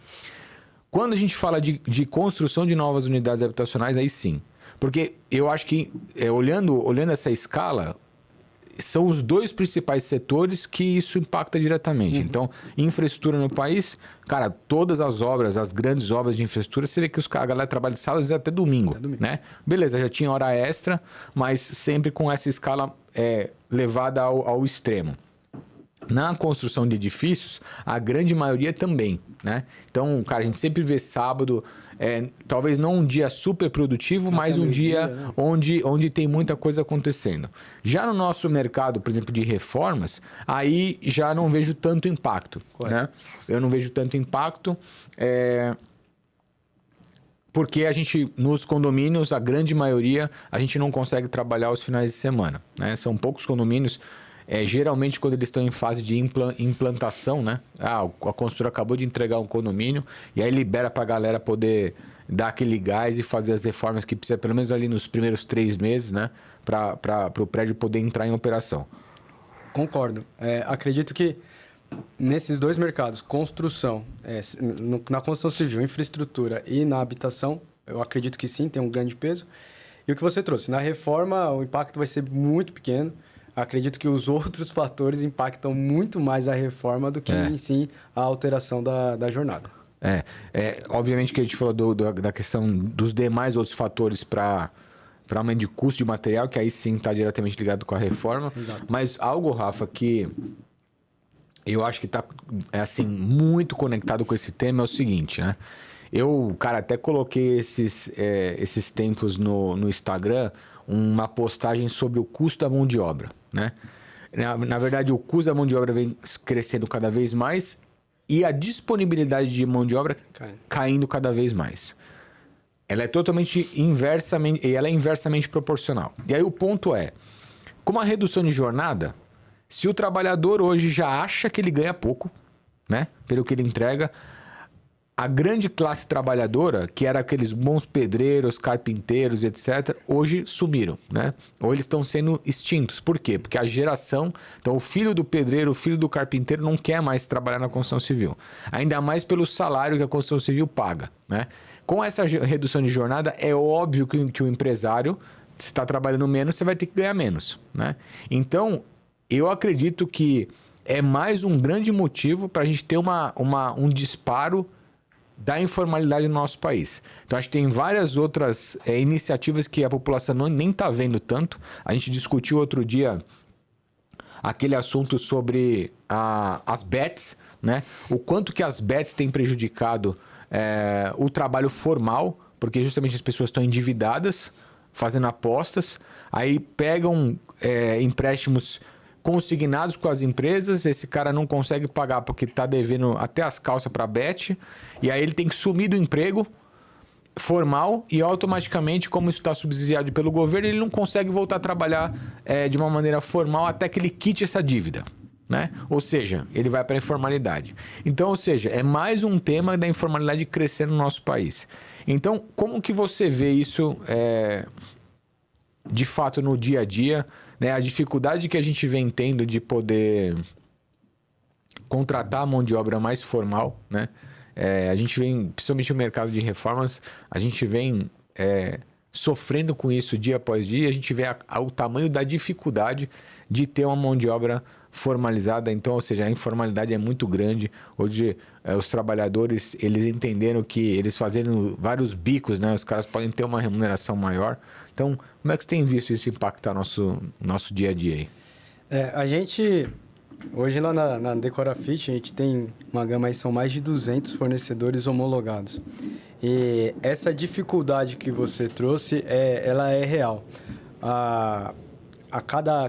Quando a gente fala de construção de novas unidades habitacionais, aí sim. Porque eu acho que, olhando essa escala, são os 2 principais setores que isso impacta diretamente. Uhum. Então, infraestrutura no país, cara, todas as obras, as grandes obras de infraestrutura, seria que a galera trabalha de sábado até domingo, né? Beleza, já tinha hora extra, mas sempre com essa escala levada ao extremo. Na construção de edifícios, a grande maioria também, né? Então, cara, a gente sempre vê sábado, talvez não um dia super produtivo, mas um dia, né, onde tem muita coisa acontecendo. Já no nosso mercado, por exemplo, de reformas, aí já não vejo tanto impacto, né? Eu não vejo tanto impacto. porque a gente, nos condomínios, a grande maioria, a gente não consegue trabalhar os finais de semana, né? São poucos condomínios, geralmente quando eles estão em fase de implantação, né? A construtora acabou de entregar um condomínio e aí libera para a galera poder dar aquele gás e fazer as reformas que precisa, pelo menos ali nos primeiros 3 meses, né? Para o prédio poder entrar em operação. Concordo. Acredito que nesses dois mercados, construção, na construção civil, infraestrutura e na habitação, eu acredito que sim, tem um grande peso. E o que você trouxe, na reforma o impacto vai ser muito pequeno. Acredito que os outros fatores impactam muito mais a reforma do que, em si, a alteração da jornada. Obviamente que a gente falou da questão dos demais outros fatores para aumento de custo de material, que aí sim está diretamente ligado com a reforma. Exato. Mas algo, Rafa, que eu acho que está assim, muito conectado com esse tema é o seguinte, né? Eu, cara, até coloquei esses tempos no Instagram uma postagem sobre o custo da mão de obra, né? Na verdade, o custo da mão de obra vem crescendo cada vez mais e a disponibilidade de mão de obra caindo cada vez mais. Ela é inversamente proporcional. E aí o ponto é, como a redução de jornada, se o trabalhador hoje já acha que ele ganha pouco, né, pelo que ele entrega, a grande classe trabalhadora, que era aqueles bons pedreiros, carpinteiros, etc., hoje sumiram, né? Ou eles estão sendo extintos. Por quê? Porque a geração... Então, o filho do pedreiro, o filho do carpinteiro não quer mais trabalhar na construção civil. Ainda mais pelo salário que a construção civil paga, né? Com essa redução de jornada, é óbvio que o empresário, se está trabalhando menos, você vai ter que ganhar menos, né? Então, eu acredito que é mais um grande motivo para a gente ter um disparo da informalidade no nosso país. Então, acho que tem várias outras iniciativas que a população nem está vendo tanto. A gente discutiu outro dia aquele assunto sobre as bets, né? O quanto que as bets têm prejudicado o trabalho formal, porque justamente as pessoas estão endividadas, fazendo apostas, aí pegam empréstimos consignados com as empresas, esse cara não consegue pagar porque está devendo até as calças para a bet, e aí ele tem que sumir do emprego formal e automaticamente, como isso está subsidiado pelo governo, ele não consegue voltar a trabalhar de uma maneira formal até que ele quite essa dívida, né? Ou seja, ele vai para a informalidade. Então, ou seja, é mais um tema da informalidade crescer no nosso país. Então, como que você vê isso de fato no dia a dia, né? A dificuldade que a gente vem tendo de poder contratar a mão de obra mais formal, né? A gente vem, principalmente no mercado de reformas, a gente vem sofrendo com isso dia após dia, a gente vê o tamanho da dificuldade de ter uma mão de obra formalizada. Então, ou seja, a informalidade é muito grande. Hoje, os trabalhadores, eles entenderam que eles fazendo vários bicos, né? Os caras podem ter uma remuneração maior. Então, como é que você tem visto isso impactar nosso dia a dia aí? A gente, hoje lá na Decorafit, a gente tem uma gama aí, são mais de 200 fornecedores homologados. E essa dificuldade que você trouxe, ela é real.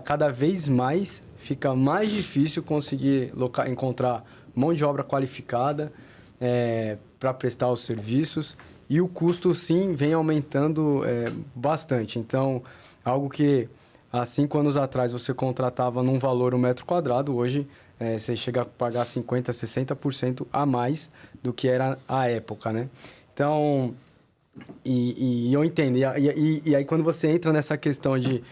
Cada vez mais fica mais difícil conseguir encontrar mão de obra qualificada para prestar os serviços. E o custo, sim, vem aumentando bastante. Então, algo que há 5 anos atrás você contratava num valor 1 metro quadrado, hoje você chega a pagar 50%, 60% a mais do que era a época, né? Então, e eu entendo. E aí, quando você entra nessa questão de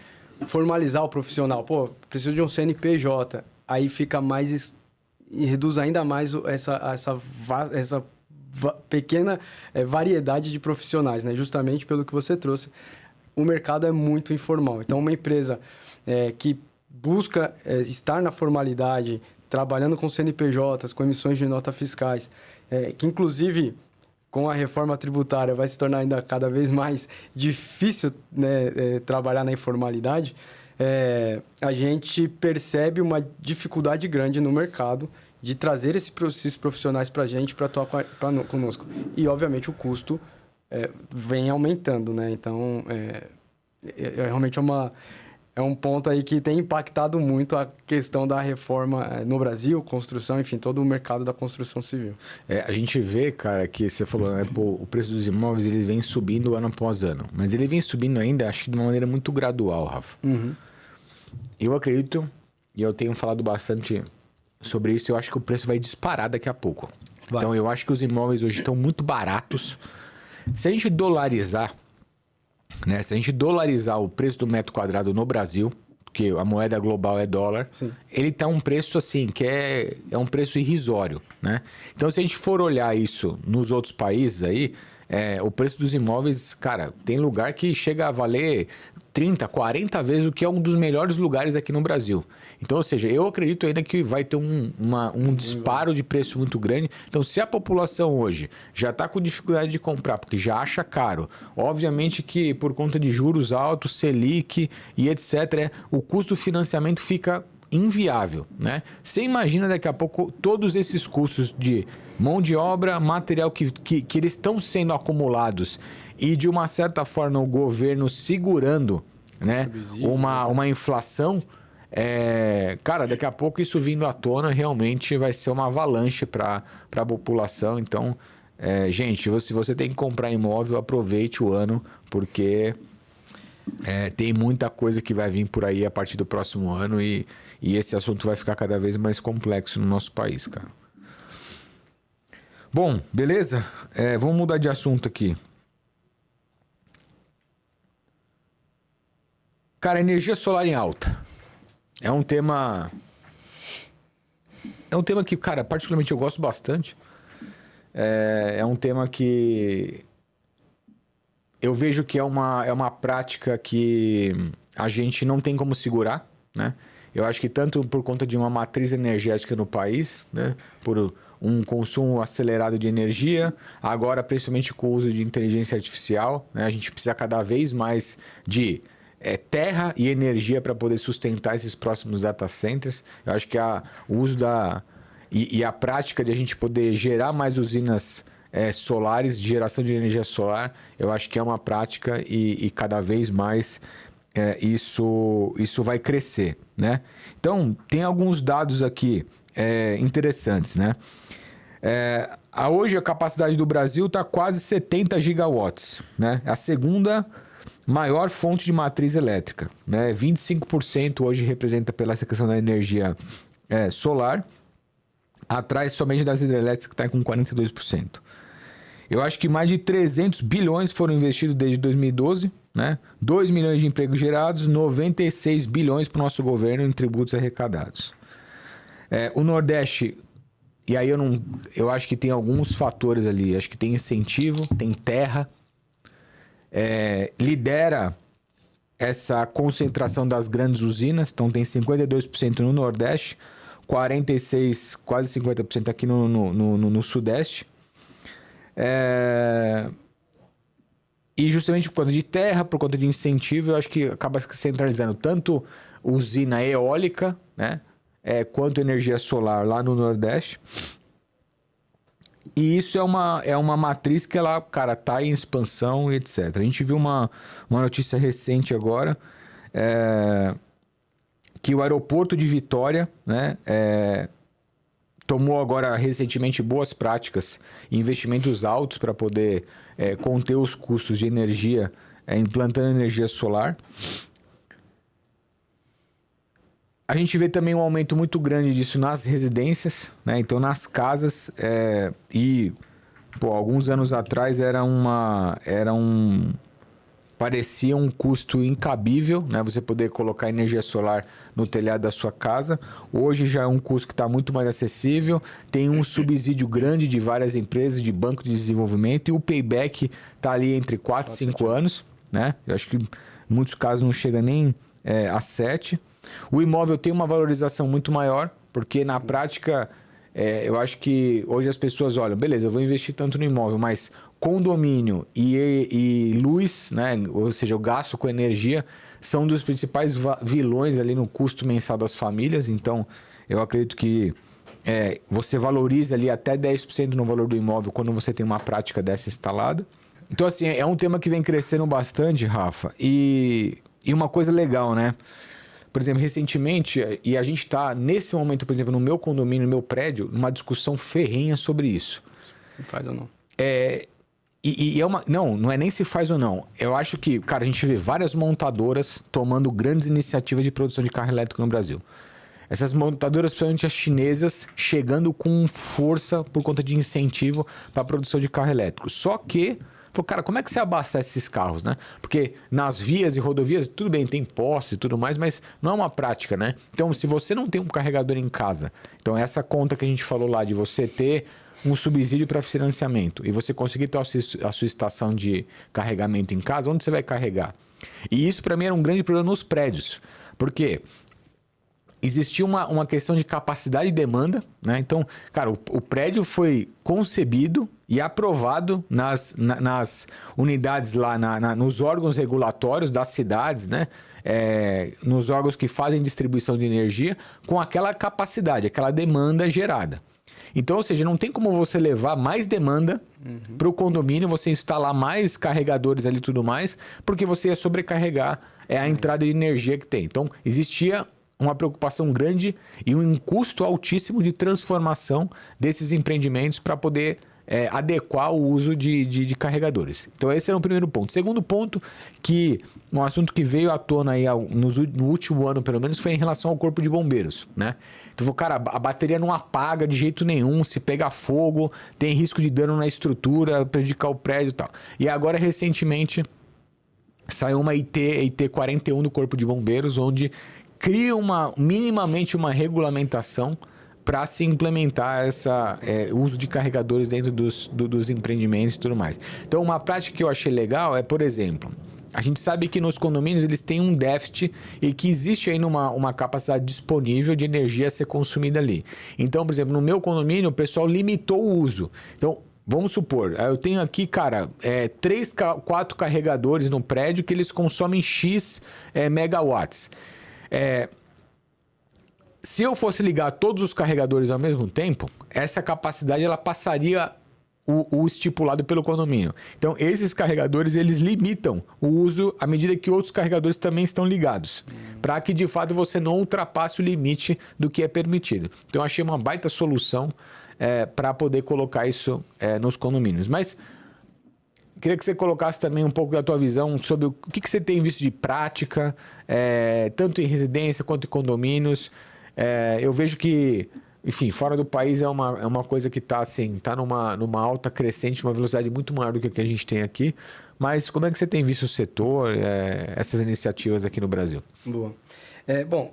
formalizar o profissional, preciso de um CNPJ, aí fica mais... e reduz ainda mais essa pequena variedade de profissionais, né? Justamente pelo que você trouxe. O mercado é muito informal. Então, uma empresa que busca estar na formalidade, trabalhando com CNPJs, com emissões de notas fiscais, que inclusive com a reforma tributária vai se tornar ainda cada vez mais difícil, né, trabalhar na informalidade, a gente percebe uma dificuldade grande no mercado de trazer esses profissionais para a gente, para atuar conosco. E, obviamente, o custo vem aumentando, né? Então, realmente é um ponto aí que tem impactado muito a questão da reforma no Brasil, construção, enfim, todo o mercado da construção civil. A gente vê, cara, que você falou, né, pô, o preço dos imóveis ele vem subindo ano após ano. Mas ele vem subindo ainda, acho que de uma maneira muito gradual, Rafa. Eu acredito, e eu tenho falado bastante sobre isso, eu acho que o preço vai disparar daqui a pouco. Então, eu acho que os imóveis hoje estão muito baratos. Se a gente dolarizar, né? Se a gente dolarizar o preço do metro quadrado no Brasil, porque a moeda global é dólar, Sim. ele tá um preço assim, que é um preço irrisório, né? Então, se a gente for olhar isso nos outros países aí, o preço dos imóveis, cara, tem lugar que chega a valer 30, 40 vezes o que é um dos melhores lugares aqui no Brasil. Então, ou seja, eu acredito ainda que vai ter um disparo de preço muito grande. Então, se a população hoje já está com dificuldade de comprar, porque já acha caro, obviamente que por conta de juros altos, Selic e etc., o custo do financiamento fica inviável, né? Você imagina daqui a pouco todos esses custos de mão de obra, material que eles estão sendo acumulados e de uma certa forma o governo segurando, né, uma inflação, cara, daqui a pouco isso vindo à tona realmente vai ser uma avalanche para a população. Então, gente, se você tem que comprar imóvel, aproveite o ano, porque tem muita coisa que vai vir por aí a partir do próximo ano e esse assunto vai ficar cada vez mais complexo no nosso país, cara. Bom, beleza? Vamos mudar de assunto aqui. Cara, energia solar em alta. É um tema que, cara, particularmente eu gosto bastante. É um tema que eu vejo que é uma prática que a gente não tem como segurar, né? Eu acho que tanto por conta de uma matriz energética no país, né? Por um consumo acelerado de energia, agora principalmente com o uso de inteligência artificial, né? A gente precisa cada vez mais de terra e energia para poder sustentar esses próximos data centers. Eu acho que o uso e a prática de a gente poder gerar mais usinas solares, de geração de energia solar, eu acho que é uma prática e cada vez mais isso vai crescer, né? Então, tem alguns dados aqui interessantes, né? Hoje a capacidade do Brasil está quase 70 gigawatts, né? A segunda maior fonte de matriz elétrica, né? 25% hoje representa pela essa questão da energia solar, atrás somente das hidrelétricas que está com 42%. Eu acho que mais de 300 bilhões foram investidos desde 2012, né? 2 milhões de empregos gerados, 96 bilhões para o nosso governo em tributos arrecadados. O Nordeste, e aí eu acho que tem alguns fatores ali, acho que tem incentivo, tem terra, lidera essa concentração das grandes usinas, então tem 52% no Nordeste, 46%, quase 50% aqui no Sudeste. E justamente por conta de terra, por conta de incentivo, eu acho que acaba se centralizando tanto usina eólica, né, quanto energia solar lá no Nordeste. E isso é uma matriz que ela, cara, tá em expansão e etc. A gente viu uma notícia recente agora, que o aeroporto de Vitória, né, tomou agora recentemente boas práticas e investimentos altos para poder conter os custos de energia, implantando energia solar. A gente vê também um aumento muito grande disso nas residências, né? Então nas casas, alguns anos atrás parecia um custo incabível, né? Você poder colocar energia solar no telhado da sua casa. Hoje já é um custo que está muito mais acessível. Tem um subsídio grande de várias empresas, de banco de desenvolvimento, e o payback está ali entre 4 e 5 anos, né? Eu acho que em muitos casos não chega nem a 7. O imóvel tem uma valorização muito maior, porque na prática, eu acho que hoje as pessoas olham, beleza, eu vou investir tanto no imóvel, mas condomínio e luz, né, ou seja, o gasto com energia, são dos principais vilões ali no custo mensal das famílias. Então, eu acredito que você valoriza ali até 10% no valor do imóvel quando você tem uma prática dessa instalada. Então, assim, é um tema que vem crescendo bastante, Rafa, e E uma coisa legal, né? Por exemplo, recentemente, e a gente está, nesse momento, por exemplo, no meu condomínio, no meu prédio, numa discussão ferrenha sobre isso. Faz ou não? E é uma. Não é nem se faz ou não. Eu acho que, cara, a gente vê várias montadoras tomando grandes iniciativas de produção de carro elétrico no Brasil. Essas montadoras, principalmente as chinesas, chegando com força por conta de incentivo para a produção de carro elétrico. Só que, cara, como é que você abastece esses carros, né? Porque nas vias e rodovias, tudo bem, tem postes e tudo mais, mas não é uma prática, né? Então, se você não tem um carregador em casa, então essa conta que a gente falou lá de você ter um subsídio para financiamento e você conseguir ter a sua estação de carregamento em casa, onde você vai carregar? E isso, para mim, era um grande problema nos prédios. Por quê? Existia uma questão de capacidade e demanda, né? Então, cara, o prédio foi concebido e aprovado nas unidades lá, nos órgãos regulatórios das cidades, né? Nos órgãos que fazem distribuição de energia, com aquela capacidade, aquela demanda gerada. Então, ou seja, não tem como você levar mais demanda para o condomínio, você instalar mais carregadores ali e tudo mais, porque você ia sobrecarregar a entrada de energia que tem. Então, existia uma preocupação grande e um custo altíssimo de transformação desses empreendimentos para poder adequar o uso de carregadores. Então esse era o primeiro ponto. Segundo ponto, que um assunto que veio à tona aí no último ano, pelo menos, foi em relação ao corpo de bombeiros, né? Então, cara, a bateria não apaga de jeito nenhum, se pega fogo, tem risco de dano na estrutura, prejudicar o prédio e tal. E agora, recentemente, saiu uma IT 41 do corpo de bombeiros, onde cria minimamente uma regulamentação para se implementar o uso de carregadores dentro dos empreendimentos e tudo mais. Então, uma prática que eu achei legal é, por exemplo, a gente sabe que nos condomínios eles têm um déficit e que existe ainda uma capacidade disponível de energia a ser consumida ali. Então, por exemplo, no meu condomínio o pessoal limitou o uso. Então, vamos supor, eu tenho aqui, cara, 3, 4 carregadores no prédio que eles consomem X megawatts. Se eu fosse ligar todos os carregadores ao mesmo tempo, essa capacidade ela passaria o estipulado pelo condomínio. Então, esses carregadores, eles limitam o uso à medida que outros carregadores também estão ligados, para que, de fato, você não ultrapasse o limite do que é permitido. Então, eu achei uma baita solução para poder colocar isso nos condomínios. Mas queria que você colocasse também um pouco da tua visão sobre o que você tem visto de prática, tanto em residência quanto em condomínios. Eu vejo que, enfim, fora do país é uma coisa que está assim, numa alta crescente, uma velocidade muito maior do que a que a gente tem aqui. Mas como é que você tem visto o setor, essas iniciativas aqui no Brasil? Boa. Bom,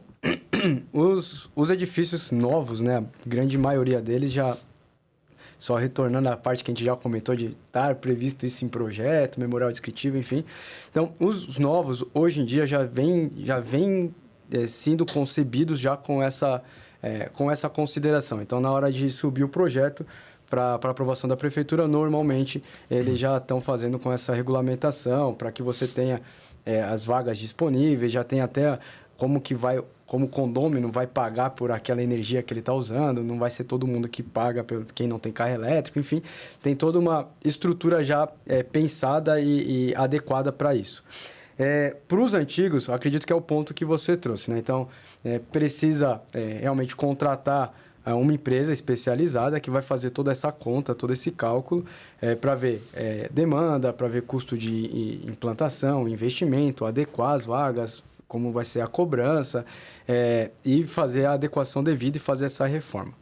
os edifícios novos, né, a grande maioria deles já... Só retornando à parte que a gente já comentou de estar previsto isso em projeto, memorial descritivo, enfim. Então, os novos, hoje em dia, já vem sendo concebidos já com essa consideração. Então, na hora de subir o projeto para aprovação da prefeitura, normalmente, eles já estão fazendo com essa regulamentação, para que você tenha as vagas disponíveis, já tem até como o condômino vai pagar por aquela energia que ele está usando, não vai ser todo mundo que paga quem não tem carro elétrico, enfim, tem toda uma estrutura já pensada e adequada para isso. Para os antigos, acredito que é o ponto que você trouxe, né? Então, precisa realmente contratar uma empresa especializada que vai fazer toda essa conta, todo esse cálculo, para ver demanda, para ver custo de implantação, investimento, adequar as vagas, como vai ser a cobrança, e fazer a adequação devida e fazer essa reforma.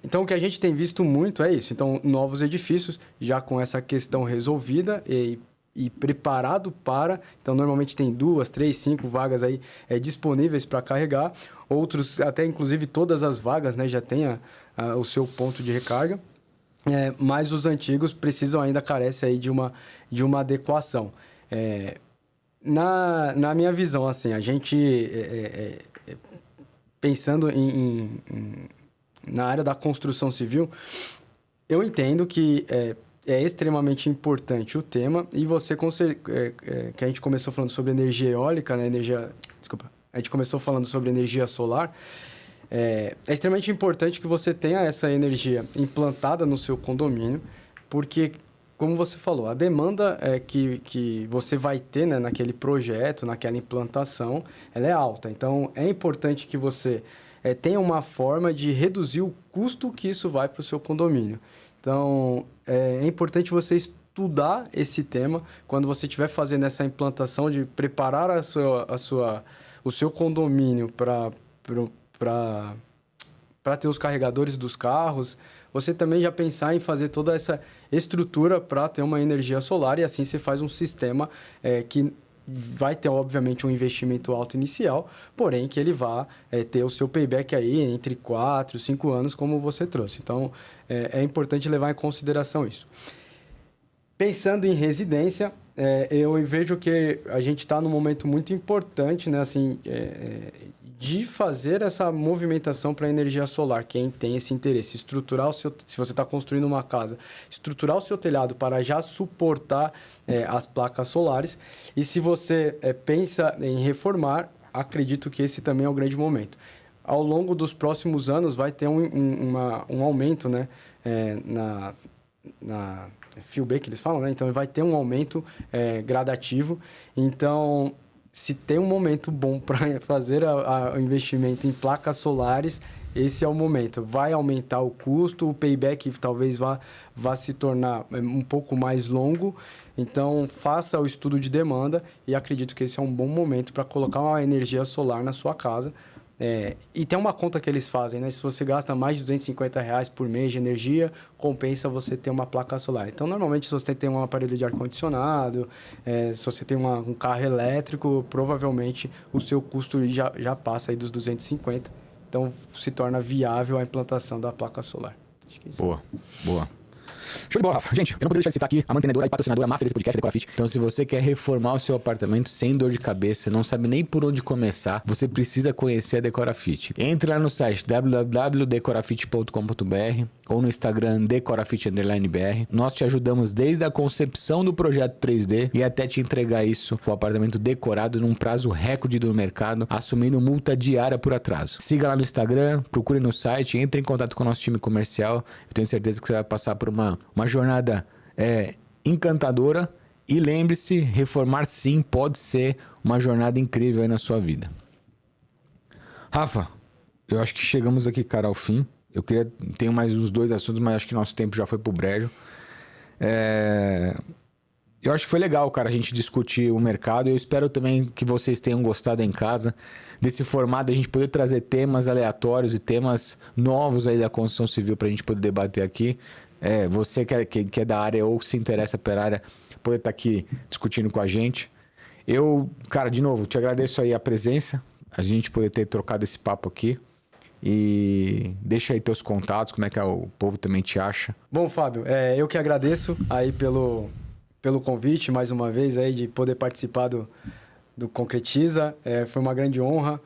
Então, o que a gente tem visto muito é isso. Então, novos edifícios, já com essa questão resolvida e preparado para... Então, normalmente tem 2, 3, 5 vagas aí disponíveis para carregar. Outros, até inclusive todas as vagas, né, já tem o seu ponto de recarga. Mas os antigos carecem aí de uma adequação. Na minha visão, assim, a gente, pensando na área da construção civil, eu entendo que é extremamente importante o tema e que a gente começou falando sobre energia eólica, né? A gente começou falando sobre energia solar. É extremamente importante que você tenha essa energia implantada no seu condomínio, porque como você falou, a demanda que você vai ter, né, naquele projeto, naquela implantação, ela é alta. Então, é importante que você tenha uma forma de reduzir o custo que isso vai para o seu condomínio. Então, é importante você estudar esse tema quando você estiver fazendo essa implantação de preparar o seu condomínio para ter os carregadores dos carros. Você também já pensar em fazer toda essa estrutura para ter uma energia solar, e assim você faz um sistema que vai ter, obviamente, um investimento alto inicial, porém que ele vá ter o seu payback aí entre 4 e 5 anos, como você trouxe. Então, é importante levar em consideração isso. Pensando em residência, eu vejo que a gente está num momento muito importante, né, assim, de fazer essa movimentação para a energia solar. Quem tem esse interesse, estruturar se você está construindo uma casa, estruturar o seu telhado para já suportar as placas solares. E se você pensa em reformar, acredito que esse também é o grande momento. Ao longo dos próximos anos vai ter um aumento, né, na FIUB que eles falam, né? Então vai ter um aumento gradativo. Então, se tem um momento bom para fazer o investimento em placas solares, esse é o momento. Vai aumentar o custo, o payback talvez vá se tornar um pouco mais longo. Então, faça o estudo de demanda e acredito que esse é um bom momento para colocar uma energia solar na sua casa. E tem uma conta que eles fazem, né? Se você gasta mais de R$250 por mês de energia, compensa você ter uma placa solar. Então, normalmente, se você tem um aparelho de ar-condicionado, se você tem um carro elétrico, provavelmente o seu custo já passa aí dos 250. Então, se torna viável a implantação da placa solar. Acho que isso. Boa. Show de bola, Rafa. Gente, eu não poderia deixar de citar aqui a mantenedora e patrocinadora master desse podcast, a Decorafit. Então, se você quer reformar o seu apartamento sem dor de cabeça, não sabe nem por onde começar, você precisa conhecer a Decorafit. Entre lá no site www.decorafit.com.br ou no Instagram decorafit_br. Nós te ajudamos desde a concepção do projeto 3D e até te entregar isso, o apartamento decorado num prazo recorde do mercado, assumindo multa diária por atraso. Siga lá no Instagram, procure no site, entre em contato com o nosso time comercial. Eu tenho certeza que você vai passar por uma jornada encantadora. E lembre-se, reformar sim pode ser uma jornada incrível aí na sua vida. Rafa, eu acho que chegamos aqui, cara, ao fim. Tenho mais uns 2 assuntos, mas acho que nosso tempo já foi pro brejo. Eu acho que foi legal, cara, a gente discutir o mercado. Eu espero também que vocês tenham gostado em casa desse formato, a gente poder trazer temas aleatórios e temas novos aí da construção civil pra gente poder debater aqui. Você que é da área ou se interessa pela área, poder estar aqui discutindo com a gente. Eu, cara, de novo, te agradeço aí a presença, a gente poder ter trocado esse papo aqui. E deixa aí teus contatos, como é que o povo também te acha. Bom, Fábio, eu que agradeço aí pelo convite, mais uma vez, aí, de poder participar do Concretiza. Foi uma grande honra.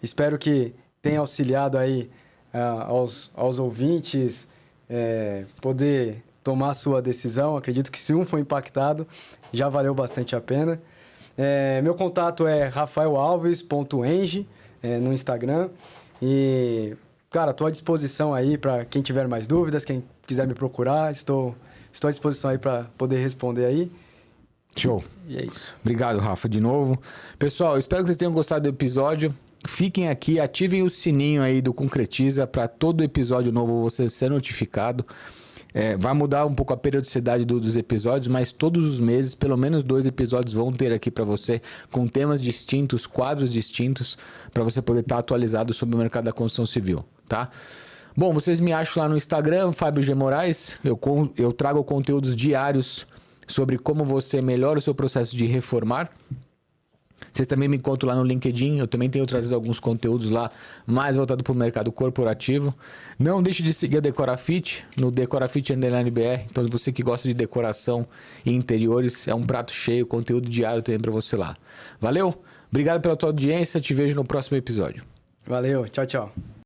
Espero que tenha auxiliado aí aos ouvintes poder tomar a sua decisão. Acredito que se um for impactado, já valeu bastante a pena. Meu contato é rafaelalves.eng no Instagram. E, cara, estou à disposição aí para quem tiver mais dúvidas, quem quiser me procurar, estou à disposição aí para poder responder aí. Show. E é isso. Obrigado, Rafa, de novo. Pessoal, eu espero que vocês tenham gostado do episódio. Fiquem aqui, ativem o sininho aí do Concretiza para todo episódio novo você ser notificado. Vai mudar um pouco a periodicidade dos episódios, mas todos os meses, pelo menos 2 episódios vão ter aqui para você, com temas distintos, quadros distintos, para você poder estar atualizado sobre o mercado da construção civil, tá? Bom, vocês me acham lá no Instagram, Fábio G. Moraes. Eu trago conteúdos diários sobre como você melhora o seu processo de reformar. Vocês também me encontram lá no LinkedIn, eu também tenho trazido alguns conteúdos lá mais voltado para o mercado corporativo. Não deixe de seguir a Decorafit, no Decorafit_br. Então, você que gosta de decoração e interiores, é um prato cheio, conteúdo diário também para você lá. Valeu, obrigado pela tua audiência, te vejo no próximo episódio. Valeu, tchau, tchau.